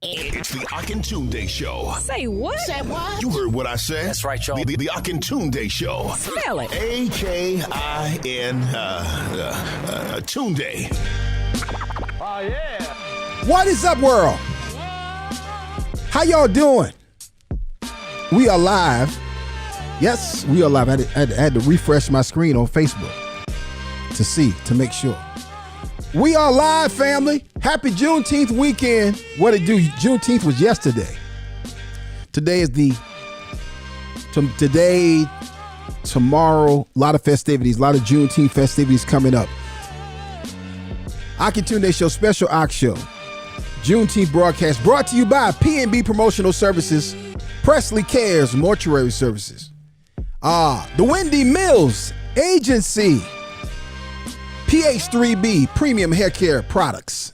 It's the Akintunde Show. Say what? Say what? You heard what I said. That's right, y'all. The Akintunde Show. Spell it. A-K-I-N Tunde. Oh, yeah. What is up, world? How y'all doing? We are live. Yes, we are live. I had to refresh my screen on Facebook to make sure. We are live, family. Happy Juneteenth weekend. What it do? Juneteenth was yesterday. Today is tomorrow, a lot of festivities, a lot of Juneteenth festivities coming up. Akintunde Show, special Ox Show. Juneteenth broadcast brought to you by P&B Promotional Services, Presley Cares Mortuary Services, the Wendy Mills Agency, PH3B Premium Hair Care Products.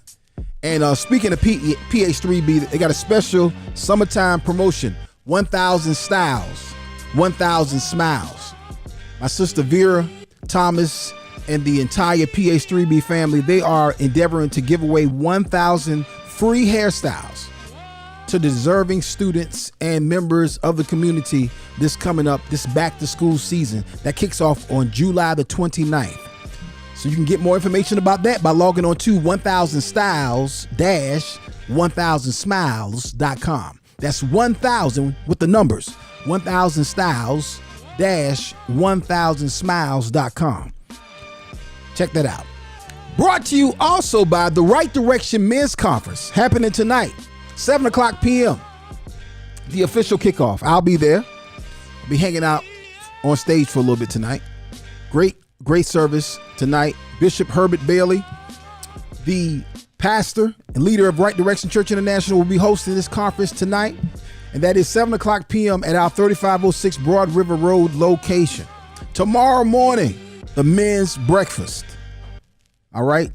And speaking of PH3B, they got a special summertime promotion, 1,000 styles, 1,000 smiles. My sister Vera Thomas and the entire PH3B family, they are endeavoring to give away 1,000 free hairstyles to deserving students and members of the community this coming up, this back to school season that kicks off on July the 29th. So you can get more information about that by logging on to 1000styles-1000smiles.com. That's 1,000 with the numbers, 1000styles-1000smiles.com. Check that out. Brought to you also by the Right Direction Men's Conference happening tonight, 7 o'clock p.m. The official kickoff. I'll be there. I'll be hanging out on stage for a little bit tonight. Great service tonight. Bishop Herbert Bailey, the pastor and leader of Right Direction Church International, will be hosting this conference tonight. And that is 7 o'clock p.m. at our 3506 Broad River Road location. Tomorrow morning, the men's breakfast. All right.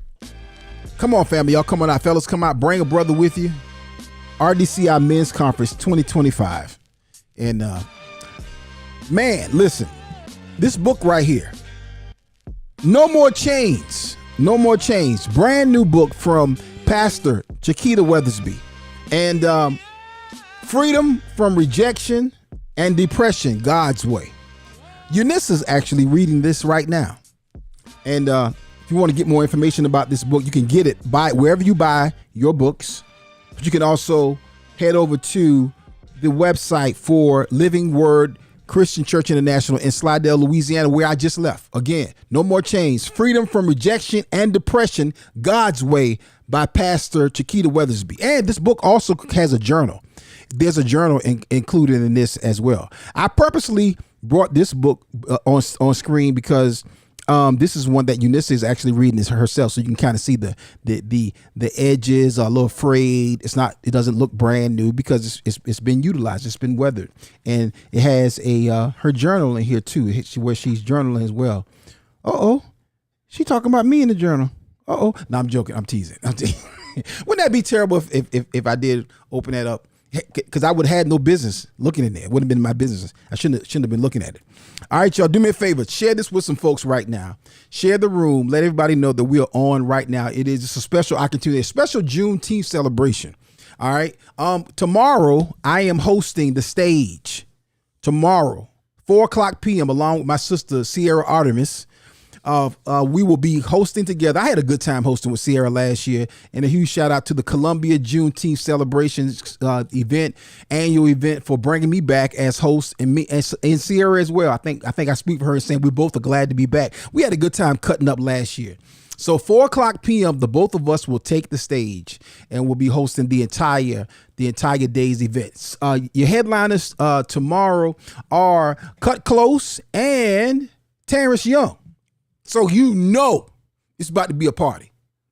Come on, family. Y'all come on out. Fellas, come out. Bring a brother with you. RDCI Men's Conference 2025. And, man, listen. This book right here. No More Chains. No More Chains. Brand new book from Pastor Chiquita Weathersby. And Freedom from Rejection and Depression, God's Way. Eunice's actually reading this right now. And if you want to get more information about this book, you can get it wherever you buy your books. But you can also head over to the website for Living Word Christian Church International in Slidell, Louisiana, where I just left. Again, No More Chains, Freedom from Rejection and Depression, God's Way by Pastor Chiquita Weathersby. And this book also has a journal. There's a journal included in this as well. I purposely brought this book on screen because this is one that Eunice is actually reading this herself, so you can kind of see the edges are a little frayed. It doesn't look brand new because it's been utilized, it's been weathered, and it has her journal in here too, where she's journaling as well. She talking about me in the journal. No, I'm joking. I'm teasing. Wouldn't that be terrible if I did open that up? Because I would have had no business looking in there. It wouldn't have been my business. I shouldn't have been looking at it. All right, y'all, do me a favor. Share this with some folks right now. Share the room. Let everybody know that we are on right now. It is just a special opportunity, a special Juneteenth celebration. All right. Tomorrow, I am hosting the stage. Tomorrow, 4 o'clock p.m., along with my sister, Sierra Artemis. We will be hosting together. I had a good time hosting with Sierra last year, and a huge shout out to the Columbia Juneteenth Celebrations annual event for bringing me back as host, and me and Sierra as well. I think I speak for her in saying we both are glad to be back. We had a good time cutting up last year. So 4 o'clock p.m., the both of us will take the stage and we'll be hosting the entire day's events. Your headliners tomorrow are Cut Close and Terrence Young. So it's about to be a party.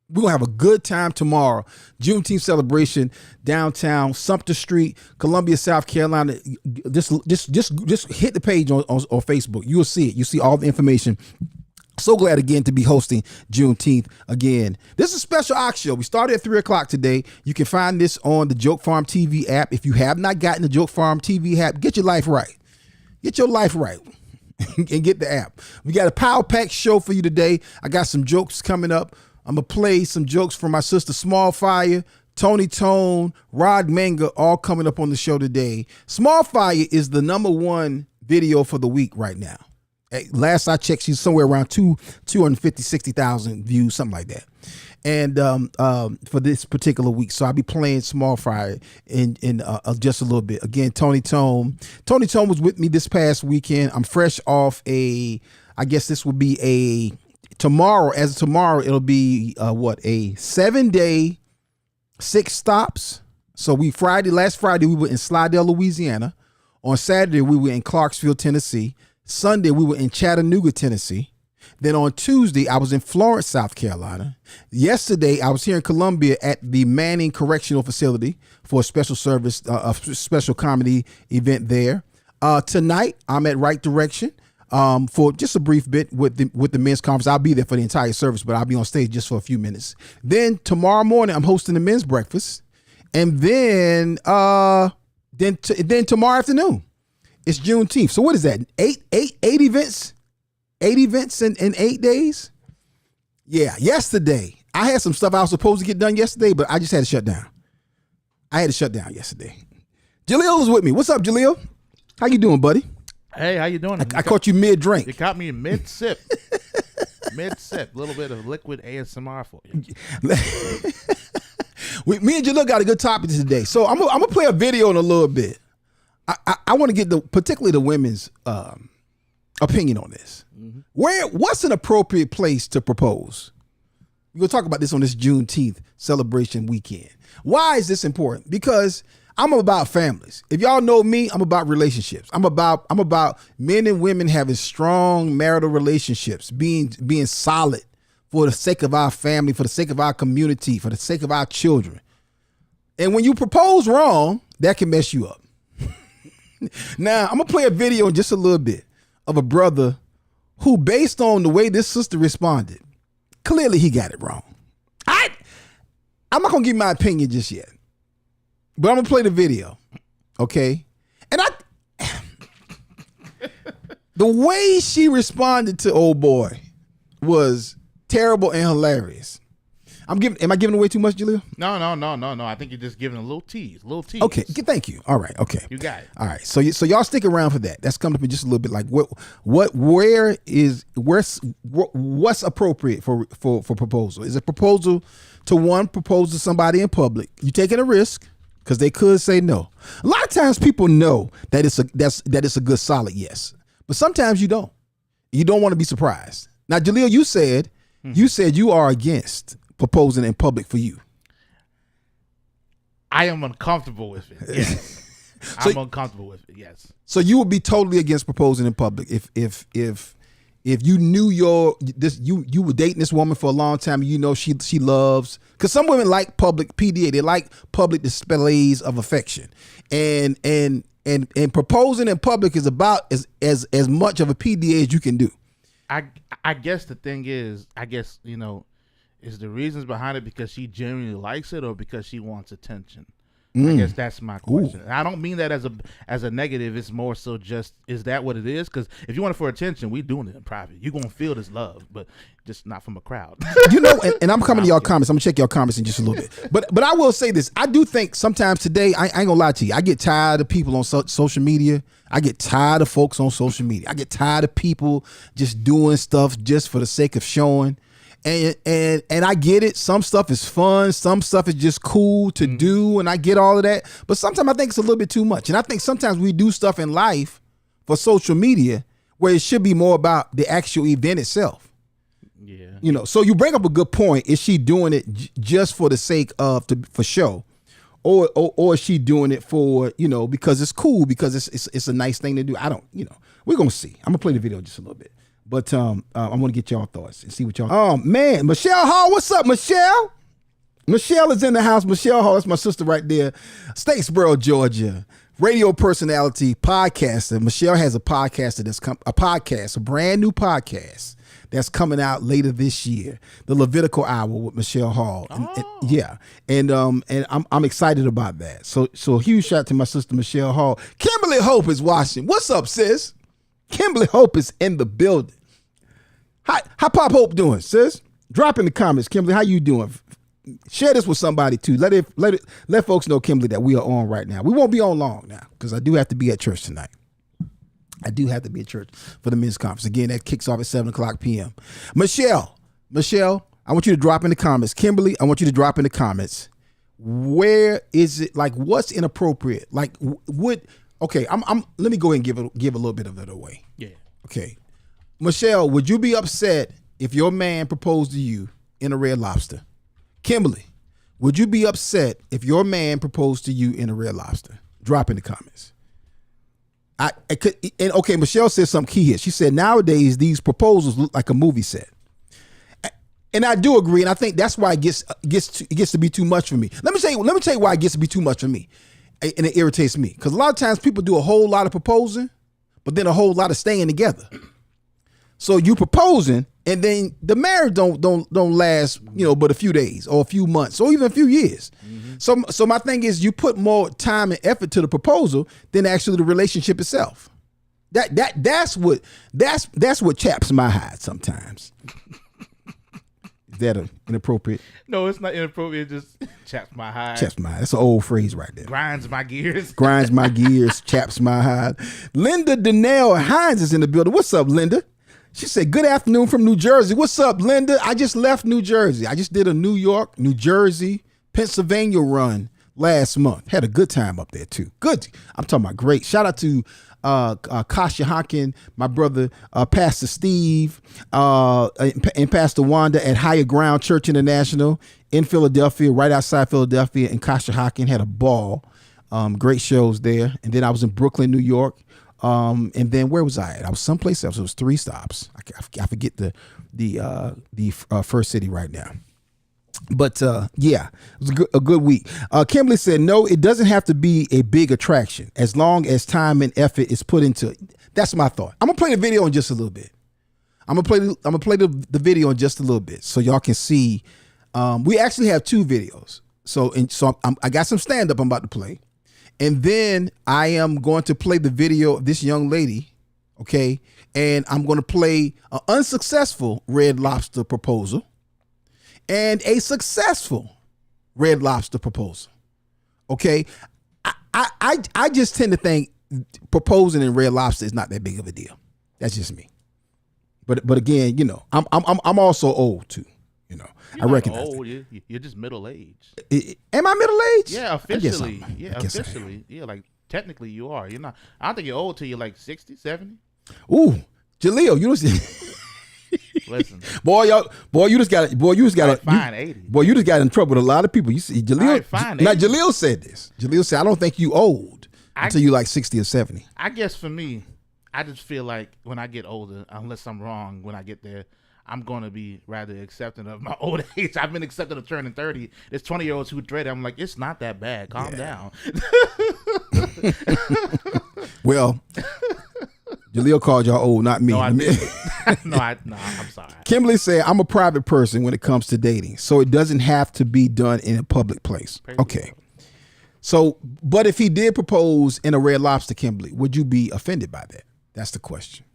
We're going to have a good time tomorrow. Juneteenth celebration, downtown, Sumter Street, Columbia, South Carolina. Just hit the page on Facebook. You'll see it. You see all the information. So glad again to be hosting Juneteenth again. This is a special Ox Show. We started at 3 o'clock today. You can find this on the Joke Farm TV app. If you have not gotten the Joke Farm TV app, get your life right. Get your life right. And get the app. We got a Power Pack show for you today. I got some jokes coming up. I'm going to play some jokes from my sister Small Fire, Tony Tone, Rod Manga, all coming up on the show today. Small Fire is the #1 video for the week right now. Last I checked, she's somewhere around 250, 60,000 views, something like that. And for this particular week, so I'll be playing Small Fire in just a little bit. Again, Tony Tone. Tony Tone was with me this past weekend. I'm fresh off I guess this will be tomorrow. As of tomorrow, it'll be a 7-day, 6 stops. So last Friday we were in Slidell, Louisiana. On Saturday we were in Clarksville, Tennessee. Sunday we were in Chattanooga, Tennessee. Then on Tuesday, I was in Florence, South Carolina. Yesterday, I was here in Columbia at the Manning Correctional Facility for a special service, a special comedy event there. Tonight, I'm at Right Direction for just a brief bit with the men's conference. I'll be there for the entire service, but I'll be on stage just for a few minutes. Then tomorrow morning, I'm hosting the men's breakfast, and then tomorrow afternoon, it's Juneteenth. So what is that? Eight events. 8 events in 8 days? Yeah, yesterday. I had some stuff I was supposed to get done yesterday, but I just had to shut down. I had to shut down yesterday. Jaleel was with me. What's up, Jaleel? How you doing, buddy? Hey, how you doing? I caught you mid-drink. You caught me mid-sip. Mid-sip. A little bit of liquid ASMR for you. Me and Jaleel got a good topic today. So I'm gonna play a video in a little bit. I want to get particularly the women's opinion on this. What's an appropriate place to propose? We're gonna talk about this on this Juneteenth celebration weekend. Why is this important? Because I'm about families. If y'all know me, I'm about relationships. I'm about men and women having strong marital relationships, being solid for the sake of our family, for the sake of our community, for the sake of our children. And when you propose wrong, that can mess you up. Now, I'm gonna play a video in just a little bit of a brother who, based on the way this sister responded, clearly he got it wrong. I'm not gonna give my opinion just yet, but I'm gonna play the video, okay? And the way she responded to old boy was terrible and hilarious. Am I giving away too much, Jaleel? No. I think you're just giving a little tease. Okay, thank you. All right, okay. You got it. All right, so y'all stick around for that. That's coming up in just a little bit. Like what's appropriate for proposal? Is a proposal to propose to somebody in public? You taking a risk because they could say no. A lot of times people know that it's a good solid yes, but sometimes you don't. You don't want to be surprised. Now, Jaleel, you said you are against proposing in public for you. I am uncomfortable with it. Yes. I'm uncomfortable with it. Yes. So you would be totally against proposing in public if you knew you were dating this woman for a long time and you know she loves, because some women like public PDA, they like public displays of affection, and proposing in public is about as much of a PDA as you can do. I guess the thing is, is the reasons behind it because she genuinely likes it or because she wants attention? I guess that's my question. And I don't mean that as a negative. It's more so just, is that what it is? Because if you want it for attention, we doing it in private. You're going to feel this love, but just not from a crowd. And I'm coming to y'all comments. I'm going to check y'all comments in just a little bit. But I will say this. I do think sometimes today, I ain't going to lie to you, I get tired of people on social media. I get tired of folks on social media. I get tired of people just doing stuff just for the sake of showing. And I get it. Some stuff is fun. Some stuff is just cool to do. And I get all of that. But sometimes I think it's a little bit too much. And I think sometimes we do stuff in life for social media where it should be more about the actual event itself. Yeah. So you bring up a good point. Is she doing it just for the sake of for show? Or is she doing it for, because it's cool, because it's a nice thing to do? I don't, we're going to see. I'm going to play the video just a little bit. But I'm going to get y'all thoughts and see what y'all. Oh, man. Michelle Hall. What's up, Michelle? Michelle is in the house. Michelle Hall. That's my sister right there. Statesboro, Georgia. Radio personality, podcaster. Michelle has a podcast, a brand new podcast that's coming out later this year. The Levitical Hour with Michelle Hall. And I'm excited about that. So huge shout out to my sister, Michelle Hall. Kimberly Hope is watching. What's up, sis? Kimberly Hope is in the building. How Pop Hope doing, sis? Drop in the comments, Kimberly. How you doing? share this with somebody too. Let folks know, Kimberly, that we are on right now. We won't be on long now because I do have to be at church tonight. I do have to be at church for the men's conference. Again, that kicks off at 7:00 p.m. Michelle, I want you to drop in the comments. Kimberly, I want you to drop in the comments. Where is it? Like, what's inappropriate? Like, okay, let me go ahead and give a little bit of it away. Yeah. Okay. Michelle, would you be upset if your man proposed to you in a Red Lobster? Kimberly, would you be upset if your man proposed to you in a Red Lobster? Drop in the comments. Okay, Michelle said something key here. She said, nowadays, these proposals look like a movie set. And I do agree, and I think that's why it gets to be too much for me. Let me tell you why it gets to be too much for me, and it irritates me. Because a lot of times people do a whole lot of proposing, but then a whole lot of staying together. So you proposing, and then the marriage don't last, but a few days or a few months or even a few years. Mm-hmm. So my thing is, you put more time and effort to the proposal than actually the relationship itself. That's what chaps my hide sometimes. Is that inappropriate? No, it's not inappropriate. It just chaps my hide. Chaps my hide. That's an old phrase right there. Grinds my gears. Grinds my gears. Chaps my hide. Linda Donnell Hines is in the building. What's up, Linda? She said, good afternoon from New Jersey. What's up, Linda? I just left New Jersey. I just did a New York, New Jersey, Pennsylvania run last month. Had a good time up there, too. Good. I'm talking about great. Shout out to Kasha Hawkin, my brother, Pastor Steve, and Pastor Wanda at Higher Ground Church International in Philadelphia, right outside Philadelphia. And Kasha Hawkin had a ball. Great shows there. And then I was in Brooklyn, New York. And then where was I at? I was someplace else. It was 3 stops. I forget the first city right now. But yeah, it was a good week. Kimberly said, no, it doesn't have to be a big attraction as long as time and effort is put into it. That's my thought. I'm gonna play the video in just a little bit. I'm gonna play the video in just a little bit so y'all can see. We actually have 2 videos. So I got some stand up I'm about to play. And then I am going to play the video of this young lady, okay? And I'm going to play an unsuccessful Red Lobster proposal and a successful Red Lobster proposal, okay? I just tend to think proposing in Red Lobster is not that big of a deal. That's just me. But again, I'm also old too. You're I recognize old. You're just middle aged. Am I middle aged? Yeah, officially. I guess Officially. Yeah, like technically you are. You're not. I don't think you're old till you're like 60, 70. Ooh, Jaleel, you just listen. You just got fine 80. Boy, you just got in trouble with a lot of people. You see, Jaleel. Fine Now 80. Jaleel said this. Jaleel said, "I don't think you old until you like 60 or 70." I guess for me, I just feel like when I get older, unless I'm wrong, when I get there, I'm going to be rather accepting of my old age. I've been accepting of turning 30. There's 20-year-olds who dread it. I'm like, it's not that bad. Calm down. Well, Jaleel called y'all old, not me. No, I didn't. No, I'm sorry. Kimberly said, I'm a private person when it comes to dating, so it doesn't have to be done in a public place. Okay. So, but if he did propose in a Red Lobster, Kimberly, would you be offended by that? That's the question.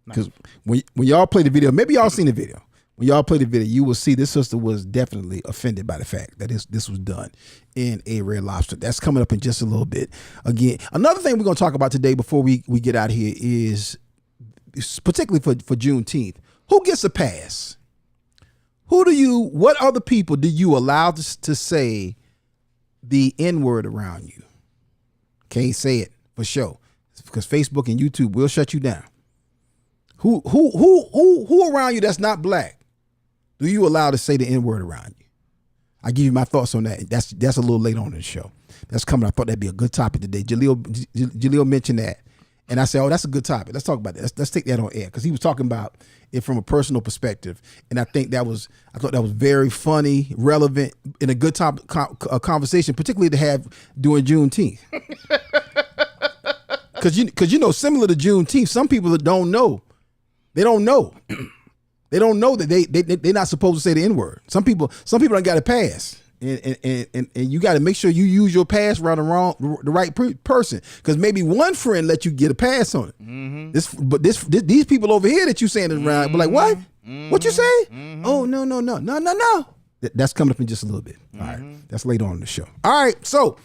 Because when y'all play the video, maybe y'all seen the video. When y'all play the video, you will see this sister was definitely offended by the fact that this was done in a Red Lobster. That's coming up in just a little bit. Again, another thing we're going to talk about today before we get out of here is particularly for Juneteenth. Who gets a pass? What other people do you allow to say the N-word around you? Can't say it for sure because Facebook and YouTube will shut you down. Who around you that's not black do you allow to say the N-word around you? I give you my thoughts on that. That's a little late on in the show. That's coming. I thought that'd be a good topic today. Jaleel mentioned that, and I said, "Oh, that's a good topic. Let's talk about that. Let's take that on air," because he was talking about it from a personal perspective, and I thought that was very funny, relevant, and a good topic, a conversation, particularly to have during Juneteenth. Because similar to Juneteenth, some people that don't know. They don't know. They don't know that they're not supposed to say the N-word. Some people don't got a pass, and you got to make sure you use your pass around the right person. Because maybe one friend let you get a pass on it. Mm-hmm. These people over here that you saying is around, but like what? Mm-hmm. What you say? Mm-hmm. Oh no. That's coming up in just a little bit. All right. That's later on in the show. All right. So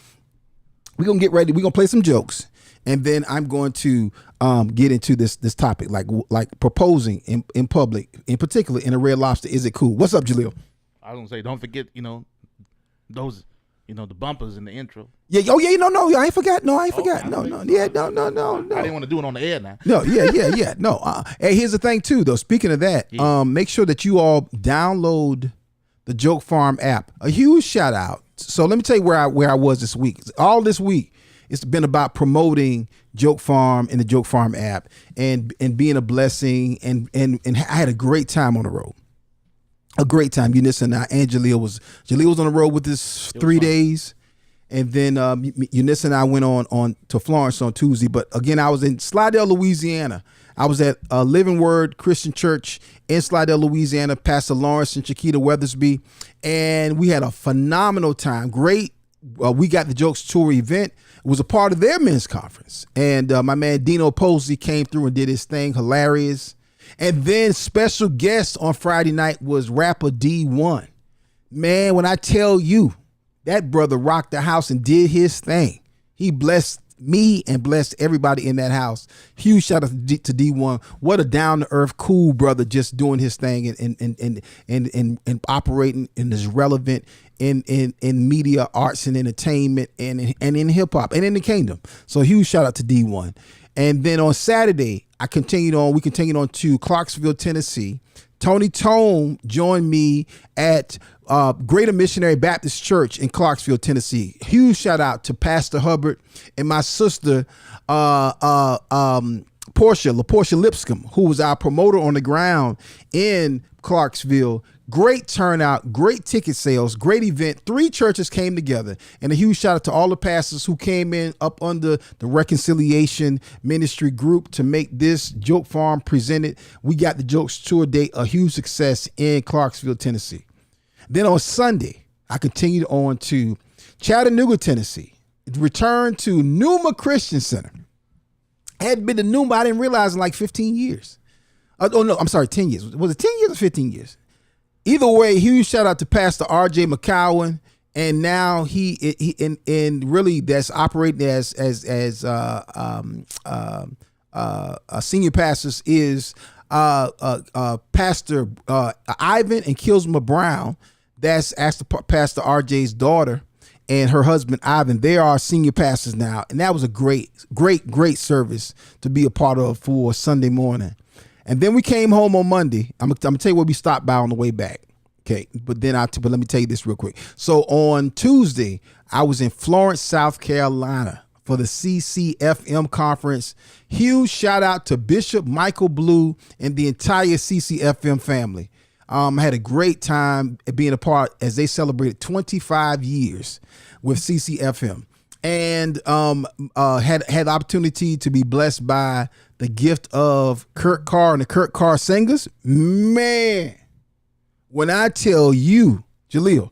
we're going to get ready. We're going to play some jokes. And then I'm going to get into this topic, like proposing in public, in particular in a Red Lobster. Is it cool? What's up, Jaleel? I was gonna say, don't forget, those, the bumpers in the intro. Yeah. Oh, yeah. No. I ain't forgot. No, I ain't forgot. No. Yeah. No. I didn't want to do it on the air now. No. Yeah. No. Hey, here's the thing too, though. Speaking of that, make sure that you all download the Joke Farm app. A huge shout out. So let me tell you where I was this week. All this week, it's been about promoting Joke Farm and the Joke Farm app and being a blessing. And I had a great time on the road. A great time. Eunice and I, and Jaleel was on the road with us 3 days. And then Eunice and I went on to Florence on Tuesday. But again, I was in Slidell, Louisiana. I was at Living Word Christian Church in Slidell, Louisiana, Pastor Lawrence and Chiquita Weathersby. And we had a phenomenal time. Great. We got the Jokes Tour event. It was a part of their men's conference. And my man Dino Posey came through and did his thing. Hilarious. And then special guest on Friday night was rapper D1. Man, when I tell you, that brother rocked the house and did his thing. He blessed me and blessed everybody in that house. Huge shout out to D1. What a down to earth, cool brother, just doing his thing and operating and is relevant in media, arts, and entertainment, and in hip hop and in the kingdom. So huge shout out to D1. And then on Saturday, we continued on to Clarksville, Tennessee. Tony Tome joined me at Greater Missionary Baptist Church in Clarksville, Tennessee. Huge shout out to Pastor Hubbard and my sister, LaPortia Lipscomb, who was our promoter on the ground in Clarksville. Great turnout, great ticket sales, great event. 3 churches came together, and a huge shout out to all the pastors who came in up under the Reconciliation Ministry group to make this Joke Farm presented. We got the Jokes Tour date, a huge success in Clarksville, Tennessee. Then on Sunday, I continued on to Chattanooga, Tennessee. Returned to Numa Christian Center. I hadn't been to Numa, I didn't realize, in like 15 years. 10 years. Was it 10 years or 15 years? Either way, huge shout out to Pastor R.J. McCowan, and now he really that's operating as senior pastors is Pastor Ivan and Kilsma Brown. That's Pastor R.J.'s daughter and her husband Ivan. They are senior pastors now, and that was a great service to be a part of for Sunday morning. And then we came home on Monday. I'm gonna tell you where we stopped by on the way back. Okay, but let me tell you this real quick. So on Tuesday, I was in Florence, South Carolina for the CCFM conference. Huge shout out to Bishop Michael Blue and the entire CCFM family. I had a great time being a part as they celebrated 25 years with CCFM, and had the opportunity to be blessed by the gift of Kurt Carr and the Kurt Carr Singers. Man, when I tell you, Jaleel,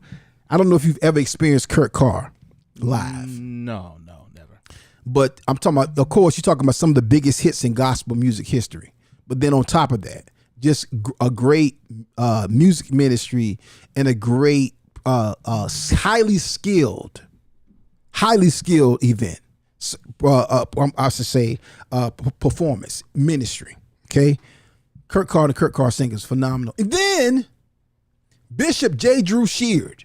I don't know if you've ever experienced Kurt Carr live. No, never. But I'm talking about, of course, you're talking about some of the biggest hits in gospel music history. But then on top of that, just a great music ministry and a great, highly skilled event. I should say performance ministry. Okay, Kurt Carr and the Kurt Carr Singers, phenomenal. And then Bishop J. Drew Sheard,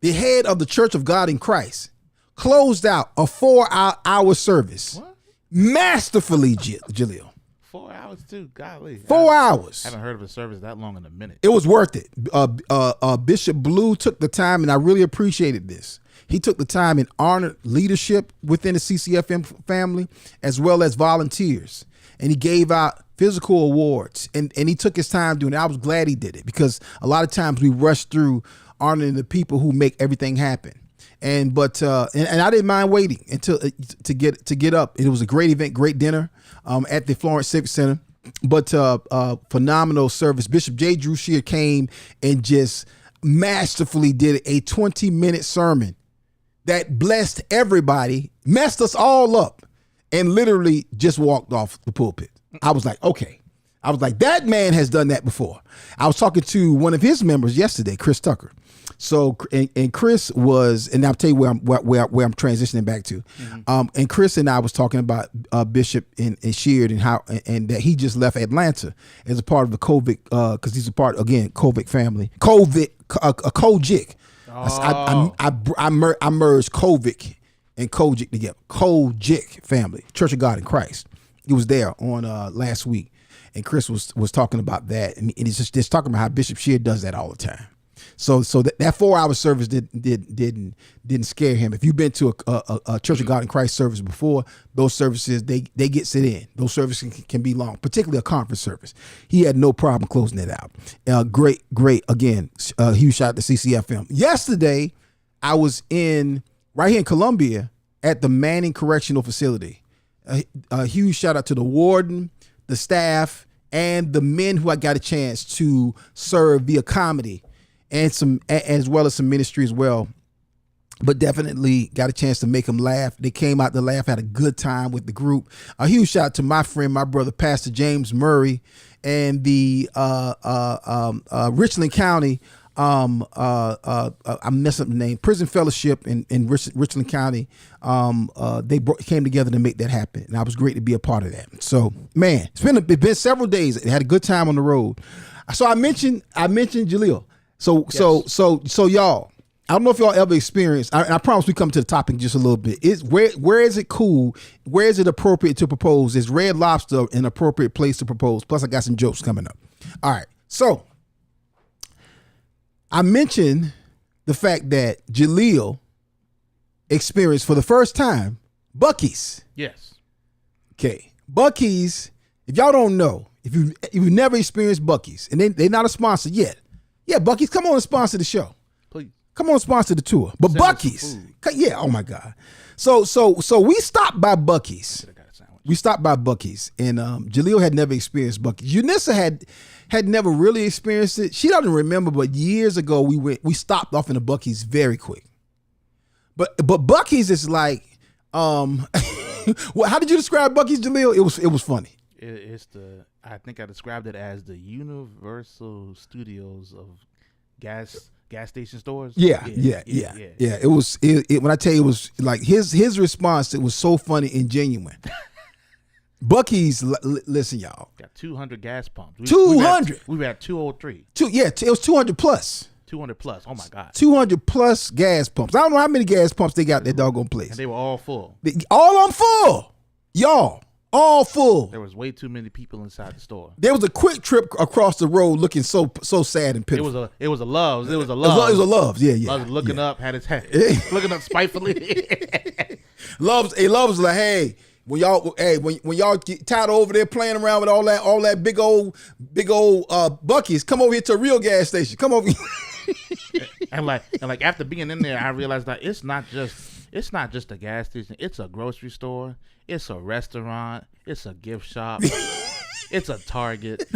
the head of the Church of God in Christ, closed out a 4-hour service. What? Masterfully, Jaleel. 4 hours too, golly. 4 hours. I haven't heard of a service that long in a minute. It was worth it. Bishop Blue took the time, and I really appreciated this. He took the time and honored leadership within the CCFM family, as well as volunteers. And he gave out physical awards, and he took his time doing it. I was glad he did it, because a lot of times we rush through honoring the people who make everything happen. And I didn't mind waiting until to get up. It was a great event, great dinner at the Florence Civic Center. But phenomenal service. Bishop J. Drew Sheard came and just masterfully did a 20-minute sermon that blessed everybody, messed us all up, and literally just walked off the pulpit. I was like, okay. I was like, that man has done that before. I was talking to one of his members yesterday, Chris Tucker. So and Chris was, and I'll tell you where I'm transitioning back to. And Chris and I was talking about Bishop and Sheard and how and that he just left Atlanta as a part of the Kovic because he's a part again Kovic family. Kojic. I merged Kovic and Kojic together. Kojic family, Church of God in Christ. He was there on last week, and Chris was talking about that, and he's just talking about how Bishop Sheard does that all the time. So that 4-hour service didn't scare him. If you've been to a Church of God in Christ service before, those services they get sit in. Those services can be long, particularly a conference service. He had no problem closing it out. Great again. Huge shout out to CCFM. Yesterday, I was right here in Columbia at the Manning Correctional Facility. A huge shout out to the warden, the staff, and the men who I got a chance to serve via comedy, and as well as some ministry as well. But definitely got a chance to make them laugh. They came out to laugh, had a good time with the group. A huge shout out to my friend, my brother, Pastor James Murray, and the Richland County. I'm messing up the name. Prison Fellowship in Richland County. They came together to make that happen, and I was great to be a part of that. So, man, it's been several days. I had a good time on the road. So I mentioned Jaleel. So y'all, I don't know if y'all ever experienced. I promise we come to the topic in just a little bit. Where is it cool? Where is it appropriate to propose? Is Red Lobster an appropriate place to propose? Plus, I got some jokes coming up. All right, so I mentioned the fact that Jaleel experienced for the first time Buc-ee's. Yes. Okay, Buc-ee's. If y'all don't know, if you've never experienced Buc-ee's, and they're not a sponsor yet, yeah, Buc-ee's, come on and sponsor the show. Please. Come on and sponsor the tour. But Send Buc-ee's, yeah, oh my God. So we stopped by Buc-ee's. We stopped by Buc-ee's, and Jaleel had never experienced Buc-ee's. Unissa had never really experienced it. She doesn't remember, but years ago we stopped off in the Buc-ee's very quick. But Buc-ee's is like, well, how did you describe Buc-ee's, Jaleel? It was funny. I think I described it as the Universal Studios of gas station stores. Yeah. It was when I tell you, it was like his response. It was so funny and genuine. Buc-ee's, listen, y'all. Got 200 gas pumps. 200. We were at 203. It was 200 plus. 200 plus. Oh my God. 200 plus gas pumps. I don't know how many gas pumps they got at that doggone place. And they were all full. All of them full. Y'all. All full. There was way too many people inside the store. There was a quick trip across the road looking so sad and pitiful. It was a Love's. It was a Love's. Yeah. Love's looking up, had his head looking up spitefully. Love's like, hey, when y'all get tired over there playing around with all that big old Buc-ee's, come over here to a real gas station. Come over here. and like after being in there, I realized that it's not just a gas station. It's a grocery store. It's a restaurant. It's a gift shop. It's a Target.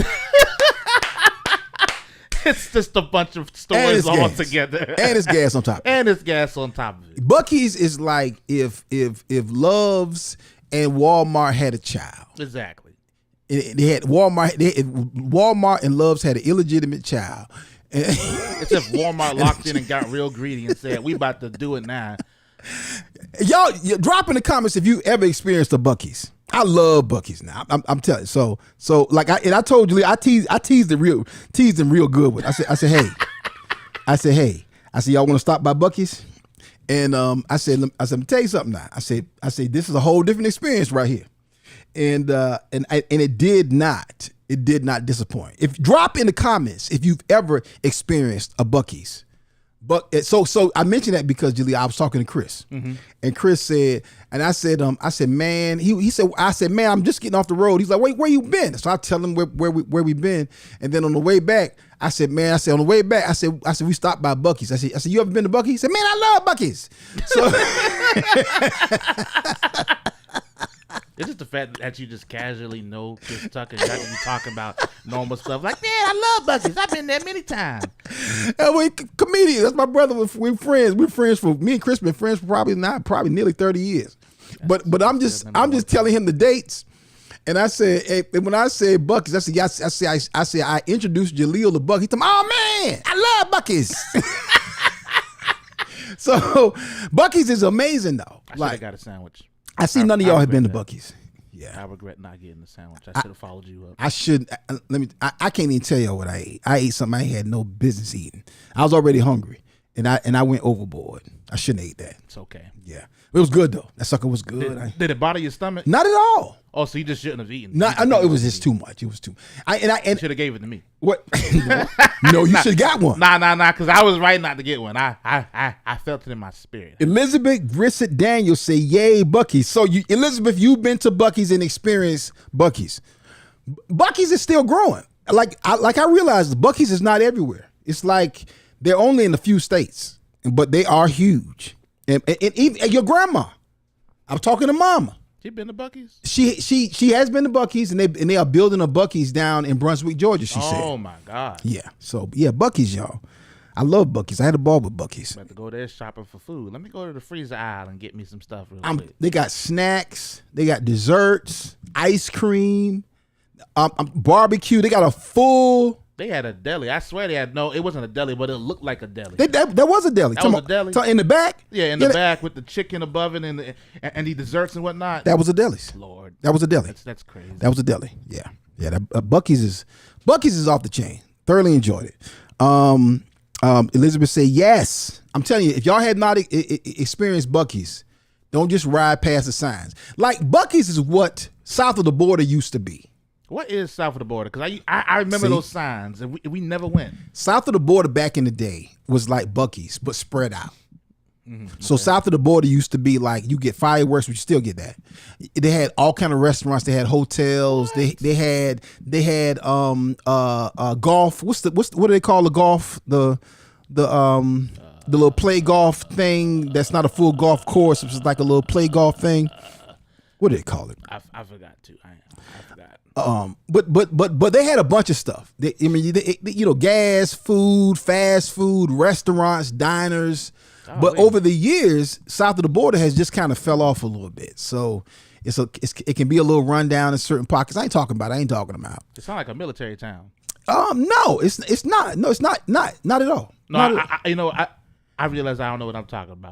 It's just a bunch of stores all together. And it's gas on top. And it's gas on top of it. Buc-ee's is like if Love's and Walmart had a child. Exactly. They had Walmart and Love's had an illegitimate child. Except Walmart locked in and got real greedy and said, "We about to do it now." Y'all drop in the comments if you ever experienced a Buc-ee's. I love Buc-ee's now. I'm telling you. So like I told you, I teased them real good with. I said, hey, y'all want to stop by Buc-ee's? And I said, let me tell you something now. I said, this is a whole different experience right here. And it did not disappoint. Drop in the comments if you've ever experienced a Buc-ee's. But so I mentioned that because I was talking to Chris, and Chris said, and I said, man, I said, man, I'm just getting off the road. He's like, wait, where you been? So I tell him where we've been, and then on the way back, I said, on the way back, I said, we stopped by Buc-ee's. I said, you ever been to Buc-ee's? He said, man, I love Buc-ee's. So. It's just the fact that you just casually know Chris Tucker and you talking about normal stuff. Like, man, I love Buc-ee's. I've been there many times. And we comedian. That's my brother. We're friends. Me and Chris been friends for probably nearly 30 years. But I'm just telling him the dates. And I said, hey, when I said Buc-ee's, I said I introduced Jaleel to Buc-ee's. He told me, oh man, I love Buc-ee's. So Buc-ee's is amazing though. I should have got a sandwich. I see none of y'all have been to regret Buc-ee's. Yeah, I regret not getting the sandwich. I should have followed you up. I should. I can't even tell y'all what I ate. I ate something I had no business eating. I was already hungry, and I went overboard. I shouldn't have ate that. It's okay. Yeah, it was good though. That sucker was good. Did it bother your stomach? Not at all. Oh, so you just shouldn't have eaten. No, I know it was just too much. It was too. You should have gave it to me. What? No, you should have got one. Nah. Because I was right not to get one. I felt it in my spirit. Elizabeth Grissett Daniels say, "Yay, Buc-ee's." So Elizabeth, you've been to Buc-ee's and experienced Buc-ee's. Buc-ee's is still growing. Like I realized, Buc-ee's is not everywhere. It's like they're only in a few states, but they are huge. And even your grandma, I'm talking to Mama. You been to Buc-ee's? She has been to Buc-ee's, and they are building a Buc-e's down in Brunswick, Georgia. She said. Oh my God. Yeah. So yeah, Buc-ee's, y'all. I love Buc-ee's. I had a ball with Buc-ee's. About to go there shopping for food. Let me go to the freezer aisle and get me some stuff real quick. They got snacks. They got desserts, ice cream, barbecue. They got a full. They had a deli. I swear they had it wasn't a deli, but it looked like a deli. That was a deli. That was a deli? In the back? Yeah, in the back with the chicken above it and the desserts and whatnot. That was a deli's. Lord. That was a deli. That's crazy. That was a deli. Yeah. Yeah. Buc-ee's is off the chain. Thoroughly enjoyed it. Elizabeth said, yes. I'm telling you, if y'all had not experienced Buc-ee's, don't just ride past the signs. Like Buc-ee's is what south of the border used to be. What is south of the border? Because I remember those signs, and we never went. South of the border back in the day was like Buc-ee's, but spread out. So south of the border used to be like you get fireworks, but you still get that. They had all kind of restaurants. They had hotels. They had golf. What do they call the golf? The little play golf thing. That's not a full golf course. It's just like a little play golf thing. What do they call it? I forgot to. I forgot. But they had a bunch of stuff. Gas, food, fast food, restaurants, diners. But over the years, south of the border has just kind of fell off a little bit. So it can be a little rundown in certain pockets. I ain't talking about. It sounds like a military town. No, it's not. No, it's not at all. No, I realize I don't know what I'm talking about.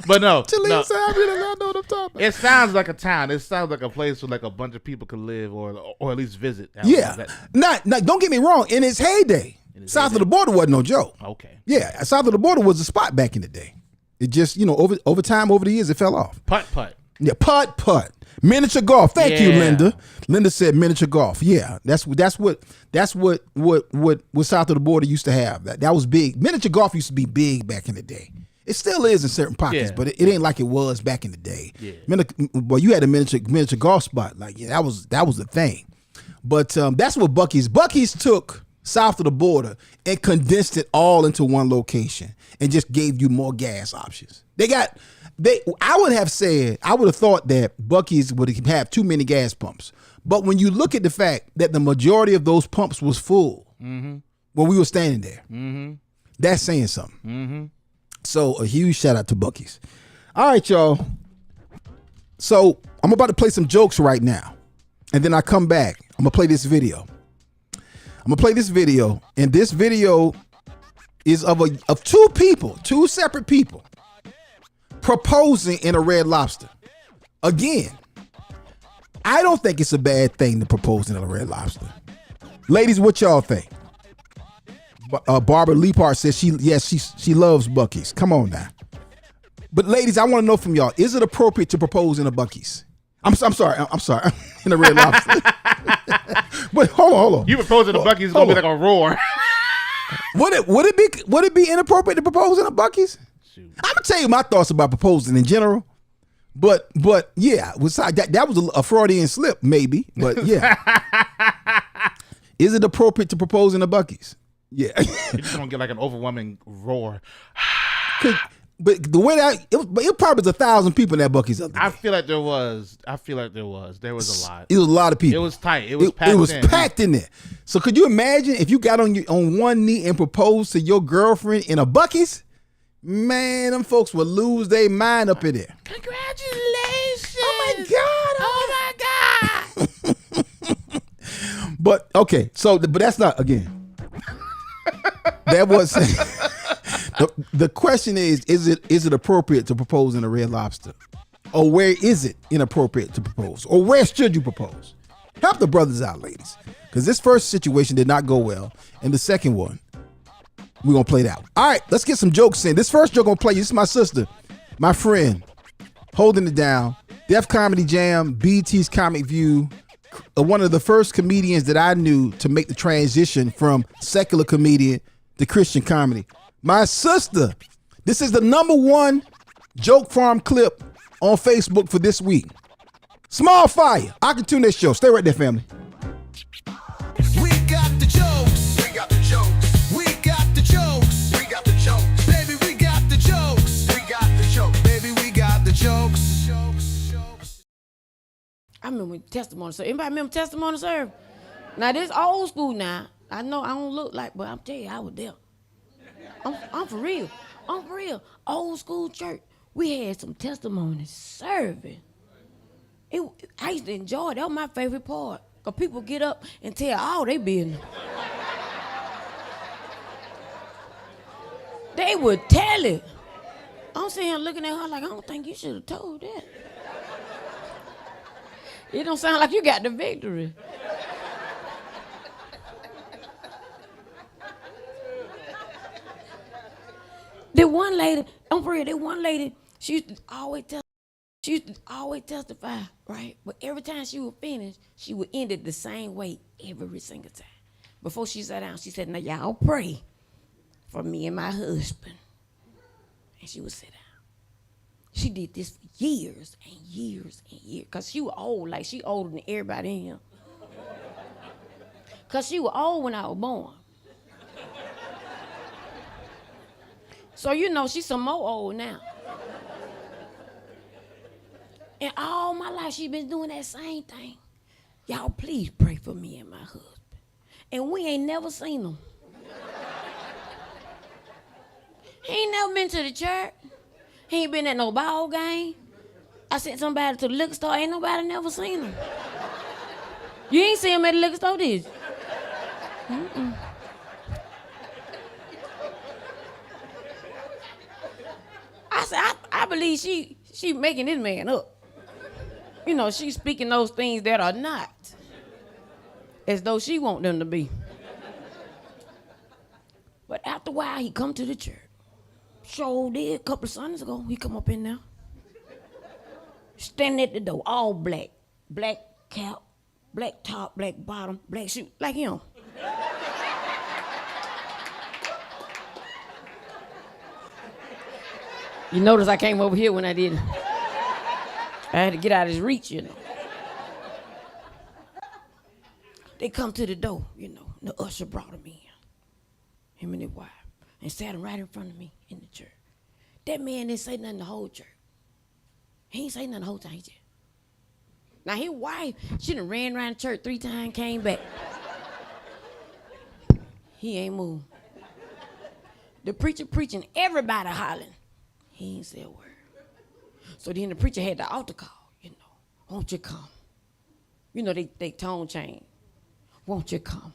But no, Talisa, I really don't know what I'm talking about. It sounds like a town. It sounds like a place where like a bunch of people could live or at least visit. Yeah, not don't get me wrong. In its heyday, south of the border wasn't no joke. Okay. Yeah, south of the border was a spot back in the day. It just over time, over the years, it fell off. Putt. Yeah, putt. Miniature golf. Thank you, Linda. Linda said miniature golf. Yeah, that's what south of the border used to have. That was big. Miniature golf used to be big back in the day. It still is in certain pockets, but it ain't like it was back in the day. Yeah. You had a miniature golf spot. Like that was the thing. But that's what Buc-ee's took south of the border and condensed it all into one location and just gave you more gas options. I would have thought that Buc-ee's would have too many gas pumps. But when you look at the fact that the majority of those pumps was full when we were standing there, that's saying something. So a huge shout out to Buc-ee's. All right, y'all. So I'm about to play some jokes right now. And then I come back. I'm going to play this video. And this video is of two separate people proposing in a Red Lobster. Again, I don't think it's a bad thing to propose in a Red Lobster. Ladies, what y'all think? Barbara Leapart says she loves Buc-ee's. Come on now. But ladies, I want to know from y'all, is it appropriate to propose in a Buc-ee's? I'm sorry. In a Red Lobster. But hold on. You proposing in a Buc-ee's is gonna be like a roar. Would it be inappropriate to propose in a Buc-ee's? Shoot. I'm gonna tell you my thoughts about proposing in general. But yeah, that was a Freudian slip, maybe. But yeah. Is it appropriate to propose in a Buc-ee's? Yeah. You're just gonna get like an overwhelming roar. But the way it probably was 1,000 people in that Buc-ee's other day. I feel like there was. There was a lot. It was a lot of people. It was tight. It was packed. It was packed in there. So could you imagine if you got on one knee and proposed to your girlfriend in a Buc-ee's? Man, them folks would lose their mind up in there. Congratulations! Oh my God, But okay, but that's not again. That was the question is it appropriate to propose in a Red Lobster? Or where is it inappropriate to propose? Or where should you propose? Help the brothers out, ladies. Because this first situation did not go well. And the second one, we're going to play that one. All right, let's get some jokes in. This first joke I'm going to play, this is my sister, my friend, holding it down. Def Comedy Jam, BET's Comic View, one of the first comedians that I knew to make the transition from secular comedian to Christian comedy. My sister, this is the #1 joke farm clip on Facebook for this week. Small Fire. I can tune this show. Stay right there, family. We got the jokes. We got the jokes. We got the jokes. We got the jokes. Baby, we got the jokes. We got the jokes. Baby, we got the jokes. I remember testimony service. Anybody remember testimony service? Now this old school now. I know I don't look like, but I'm telling you, I was there. I'm for real. I'm for real. Old school church. We had some testimony serving. I used to enjoy it. That was my favorite part. Because people get up and tell all they business. They would tell it. I'm sitting here looking at her like, I don't think you should have told that. It don't sound like you got the victory. The one lady, I'm for real, the one lady, she used to always testify, right? But every time she would finish, she would end it the same way every single time. Before she sat down, she said, now y'all pray for me and my husband. And she would sit down. She did this for years and years and years. Because she was old, like she older than everybody in here. Because she was old when I was born. So you know she's some more old now. And all my life she been doing that same thing. Y'all please pray for me and my husband. And we ain't never seen him. He ain't never been to the church. He ain't been at no ball game. I sent somebody to the liquor store. Ain't nobody never seen him. You ain't seen him at the liquor store, did you? Mm-mm. I said, I believe she making this man up. You know, she's speaking those things that are not as though she want them to be. But after a while, he come to the church. Sure did, a couple of Sundays ago, he come up in there. Standing at the door, all black. Black cap, black top, black bottom, black shoe, like him. You notice I came over here when I did it. I had to get out of his reach, you know. They come to the door, you know. The usher brought him in. Him and his wife. And sat him right in front of me in the church. That man didn't say nothing the whole church. He ain't say nothing the whole time. He just. Now his wife, she done ran around the church 3 times, came back. He ain't moved. The preacher preaching, everybody hollering. He ain't said a word. So then the preacher had the altar call, you know. Won't you come? You know, they tone change. Won't you come?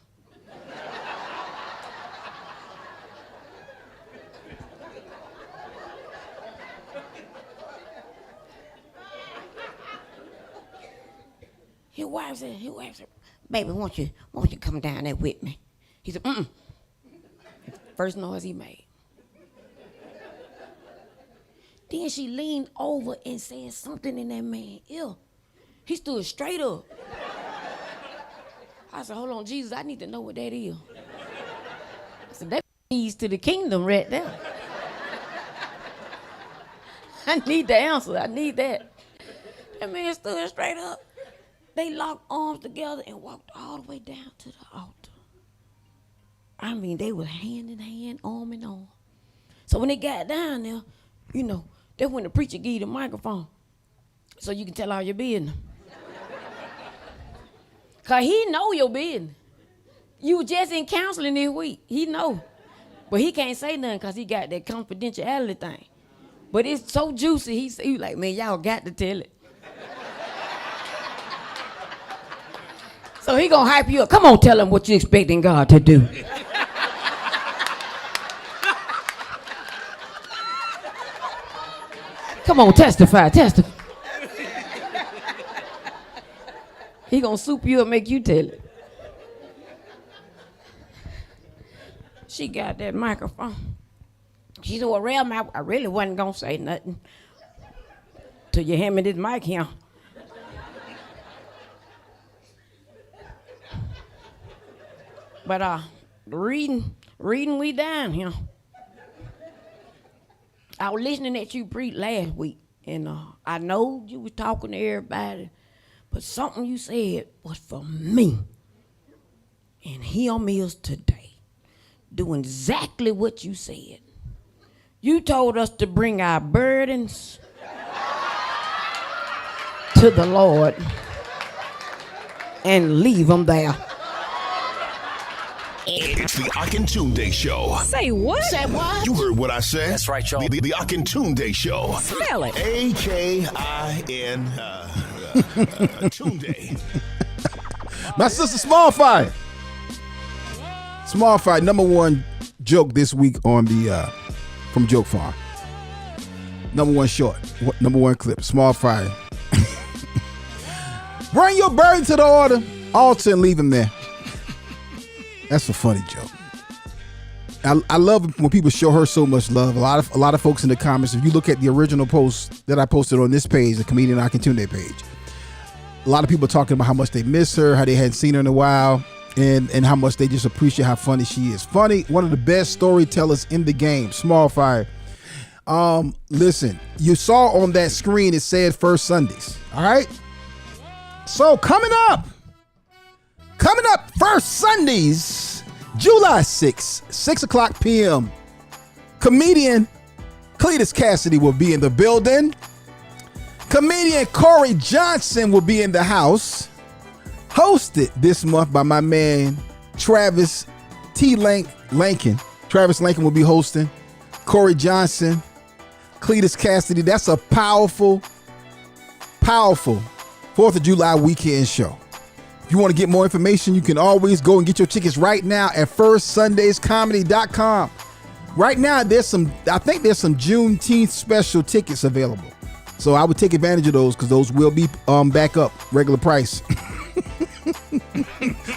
His wife said, baby, won't you come down there with me? He said, mm-mm. First noise he made. Then she leaned over and said something in that man's ear. He stood straight up. I said, hold on, Jesus, I need to know what that is. I said, that keys to the kingdom right there. I need the answer. I need that. That man stood straight up. They locked arms together and walked all the way down to the altar. I mean, they were hand in hand, arm in arm. So when they got down there, you know, that's when the preacher gave you the microphone so you can tell all your business. Because he know your business. You just in counseling this week. He know. But he can't say nothing because he got that confidentiality thing. But it's so juicy, he like, man, y'all got to tell it. So he gonna hype you up. Come on, tell him what you expecting God to do. Come on, testify. He gonna soup you up, make you tell it. She got that microphone. She said, well, Ram, I really wasn't gonna say nothing till you hand me this mic here. But reading we down here. I was listening at you preach last week, and I know you was talking to everybody, but something you said was for me. And here I'm is today, doing exactly what you said. You told us to bring our burdens to the Lord and leave them there. It's the Akintunde Show. Say what? Say what? You heard what I said. That's right, y'all. The Akintunde Show. Spell it. A-K-I-N Tunde. My sister Small Fire. Small Fire, number one joke this week on the from Joke Farm. Number one short. Number one clip. Small Fire. Bring your burden to the altar and leave him there. That's a funny joke. I love it when people show her so much love. A lot of folks in the comments, if you look at the original post that I posted on this page, the Comedian Akintunde page, a lot of people talking about how much they miss her, how they hadn't seen her in a while, and how much they just appreciate how funny she is. Funny, one of the best storytellers in the game. Small Fire. Listen, you saw on that screen it said First Sundays. All right. So coming up, First Sundays, July 6th, 6 o'clock p.m. Comedian Cletus Cassidy will be in the building. Comedian Corey Johnson will be in the house. Hosted this month by my man Travis Lankin. Travis Lankin will be hosting. Corey Johnson, Cletus Cassidy. That's a powerful 4th of July weekend show. If you want to get more information, you can always go and get your tickets right now at firstsundayscomedy.com. Right now, I think there's some Juneteenth special tickets available. So I would take advantage of those because those will be back up regular price.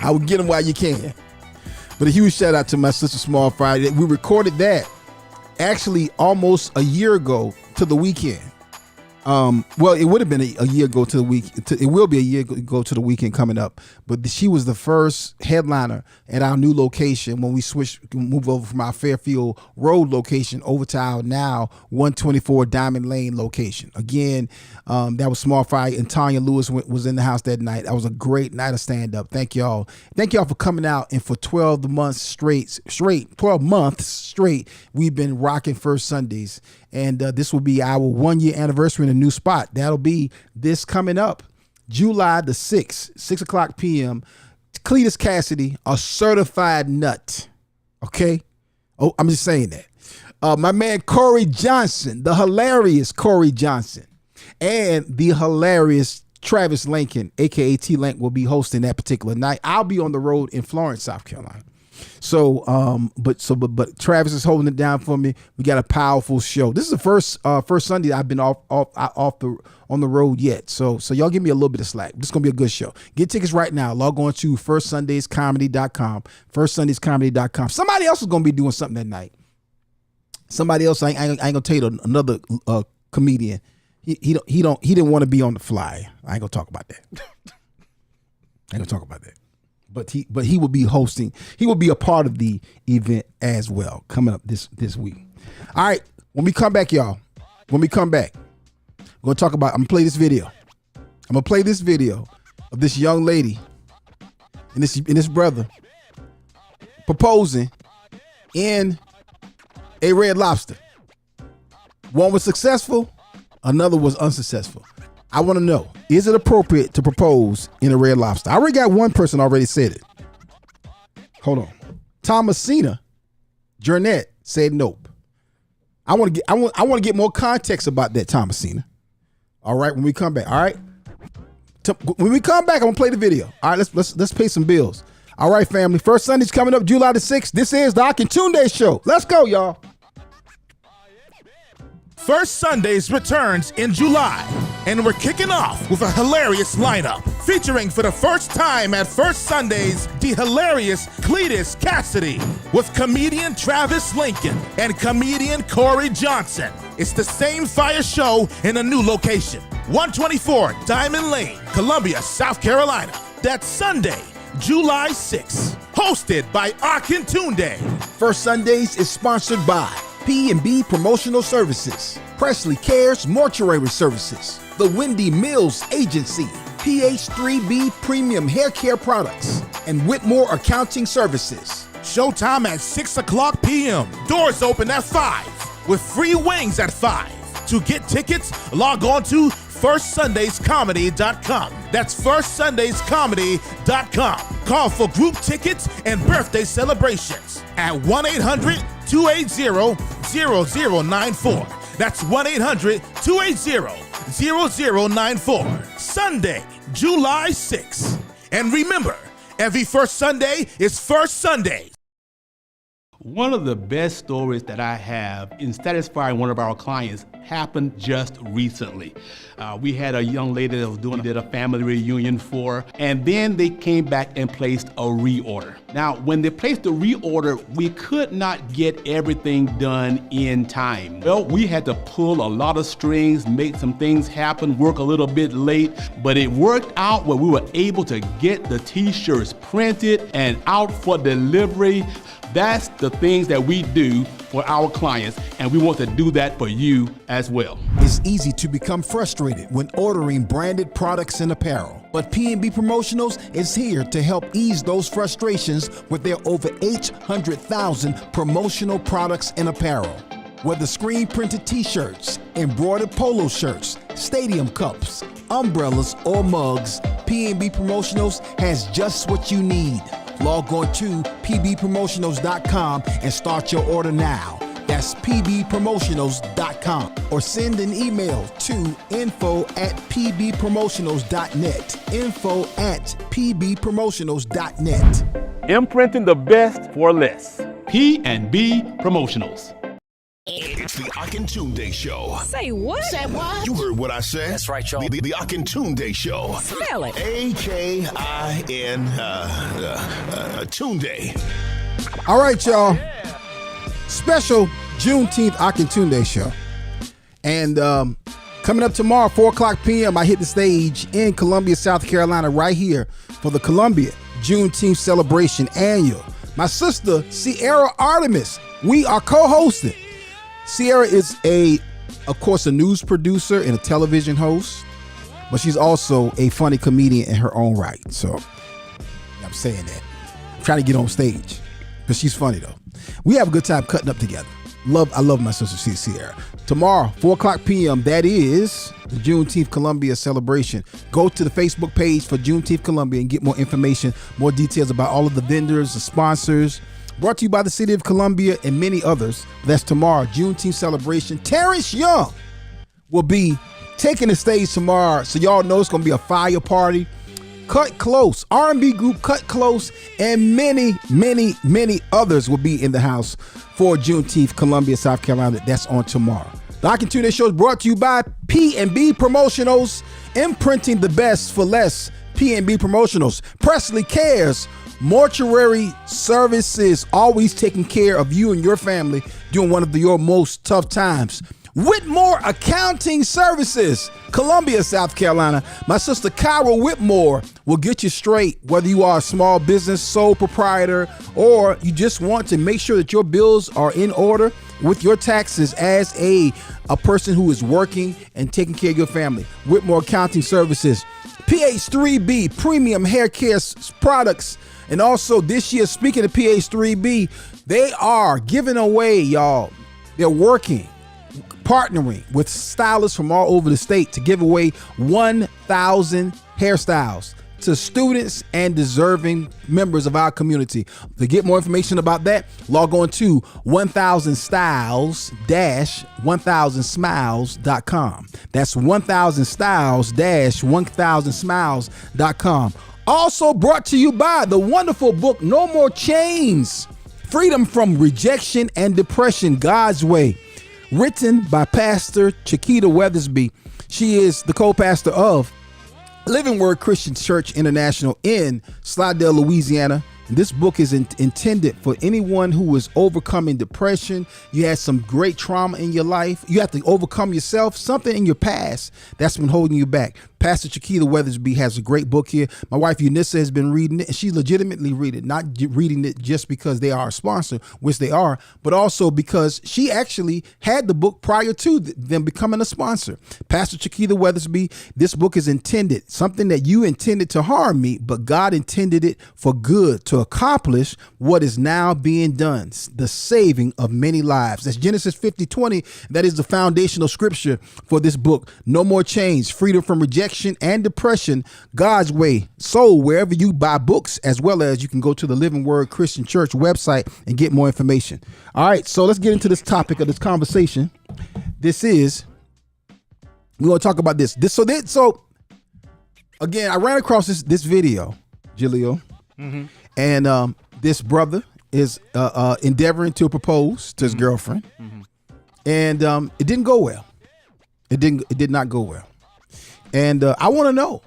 I would get them while you can. But a huge shout out to my sister Small Fry. We recorded that actually almost a year ago to the weekend. Well, it would have been a year ago to the week. It will be a year ago to the weekend coming up. But she was the first headliner at our new location when we moved over from our Fairfield Road location over to our now 124 Diamond Lane location. Again, that was Small Fry, and Tanya Lewis was in the house that night. That was a great night of stand up. Thank y'all for coming out. And for 12 months straight, we've been rocking First Sundays. And this will be our 1 year anniversary in a new spot. That'll be this coming up, July the 6th, 6 o'clock p.m. Cletus Cassidy, a certified nut. Okay? Oh, I'm just saying that. My man Corey Johnson, the hilarious Corey Johnson, and the hilarious Travis Lankin, aka T-Lank, will be hosting that particular night. I'll be on the road in Florence, South Carolina. So, but Travis is holding it down for me. We got a powerful show. This is the first Sunday I've been on the road yet. So y'all give me a little bit of slack. This is gonna be a good show. Get tickets right now. Log on to firstsundayscomedy.com. Firstsundayscomedy.com. Somebody else is gonna be doing something that night. Somebody else. I ain't gonna tell you another comedian. He didn't want to be on the fly. I ain't gonna talk about that. But he will be hosting. He will be a part of the event as well coming up this week. All right. When we come back, y'all. I'm gonna talk about. I'm gonna play this video. Of this young lady and this brother proposing in a Red Lobster. One was successful. Another was unsuccessful. I want to know, is it appropriate to propose in a Red Lobster? I already got one person already said it. Hold on. Thomasina Jernette said nope. I want to get more context about that, Thomasina. All right, when we come back. All right. When we come back, I'm gonna play the video. All right, let's pay some bills. All right, family. First Sunday's coming up, July the 6th. This is the Akintunde Show. Let's go, y'all. First Sundays returns in July, and we're kicking off with a hilarious lineup featuring for the first time at First Sundays the hilarious Cletus Cassidy with comedian Travis Lincoln and comedian Corey Johnson. It's the same fire show in a new location, 124 Diamond Lane, Columbia, South Carolina. That's Sunday, July 6th, hosted by Akintunde. First Sundays is sponsored by P&B Promotional Services, Presley Cares Mortuary Services, The Wendy Mills Agency, PH3B Premium Hair Care Products, and Whitmore Accounting Services. Showtime at 6 o'clock p.m. Doors open at 5 with free wings at 5. To get tickets, log on to firstsundayscomedy.com. That's firstsundayscomedy.com. Call for group tickets and birthday celebrations at 1-800-280-0094. That's 1-800-280-0094. Sunday, July 6th. And remember, every first Sunday is First Sunday. One of the best stories that I have in satisfying one of our clients happened just recently. We had a young lady that was did a family reunion for, and then they came back and placed a reorder. Now, when they placed the reorder, we could not get everything done in time. Well, we had to pull a lot of strings, make some things happen, work a little bit late, but it worked out where we were able to get the t-shirts printed and out for delivery. That's the things that we do for our clients, and we want to do that for you as well. It's easy to become frustrated when ordering branded products and apparel, but P&B Promotionals is here to help ease those frustrations with their over 800,000 promotional products and apparel. Whether screen printed t-shirts, embroidered polo shirts, stadium cups, umbrellas, or mugs, P&B Promotionals has just what you need. Log on to pbpromotionals.com and start your order now. That's pbpromotionals.com, or send an email to info@pbpromotionals.net. info@pbpromotionals.net. Imprinting the best for less. P&B Promotionals. It's the Akintunde Show. Say what? Say what? You heard what I said. That's right, y'all. The Akintunde Show. Spell it. Tunde. All right, y'all. Special Juneteenth Akintunde Show. And coming up tomorrow, 4 o'clock p.m., I hit the stage in Columbia, South Carolina, right here for the Columbia Juneteenth Celebration Annual. My sister, Sierra Artemis, we are co-hosting. Sierra is of course, a news producer and a television host, but she's also a funny comedian in her own right. So I'm saying that. I'm trying to get on stage because she's funny though. We have a good time cutting up together. I love my sister Sierra. Tomorrow, 4 o'clock p.m., that is the Juneteenth Columbia celebration. Go to the Facebook page for Juneteenth Columbia and get more information, more details about all of the vendors, the sponsors. Brought to you by the City of Columbia and many others. That's tomorrow, Juneteenth celebration. Terrence Young will be taking the stage tomorrow, so y'all know it's going to be a fire party. Cut Close, R&B group Cut Close, and many, many, many others will be in the house for Juneteenth Columbia, South Carolina. That's on tomorrow. The Akintunde Show is brought to you by P&B Promotionals, imprinting the best for less. P&B Promotionals, Presley Cares Mortuary Services, always taking care of you and your family during one of your most tough times. Whitmore Accounting Services, Columbia, South Carolina. My sister Kyra Whitmore will get you straight, whether you are a small business, sole proprietor, or you just want to make sure that your bills are in order with your taxes as a person who is working and taking care of your family. Whitmore Accounting Services, PH3B Premium Hair Care Products. And also this year, speaking of PH3B, they are giving away, y'all. They're partnering with stylists from all over the state to give away 1,000 hairstyles. to students and deserving members of our community. To get more information about that, log on to 1000styles-1000smiles.com. That's 1000styles-1000smiles.com. Also brought to you by the wonderful book, No More Chains, Freedom from Rejection and Depression, God's Way, written by Pastor Chiquita Weathersby. She is the co-pastor of Living Word Christian Church International in Slidell, Louisiana. And this book is intended for anyone who is overcoming depression. You had some great trauma in your life. You have to overcome yourself, something in your past that's been holding you back. Pastor Chiquita Weathersby has a great book here. My wife Eunice has been reading it, and she legitimately read it, not reading it just because they are a sponsor, which they are, but also because she actually had the book prior to them becoming a sponsor. Pastor Chiquita Weathersby, this book is intended, something that you intended to harm me, but God intended it for good, to accomplish what is now being done, the saving of many lives. That's Genesis 50:20. That is the foundational scripture for this book. No More Chains, Freedom from Rejection and Depression, God's Way, sold wherever you buy books, as well as you can go to the Living Word Christian Church website and get more information. All right, so let's get into this topic of this conversation. We want to talk about this. So again, I ran across this video, Jaleel, and this brother is endeavoring to propose to his girlfriend, and it didn't go well. It did not go well. And I want to know,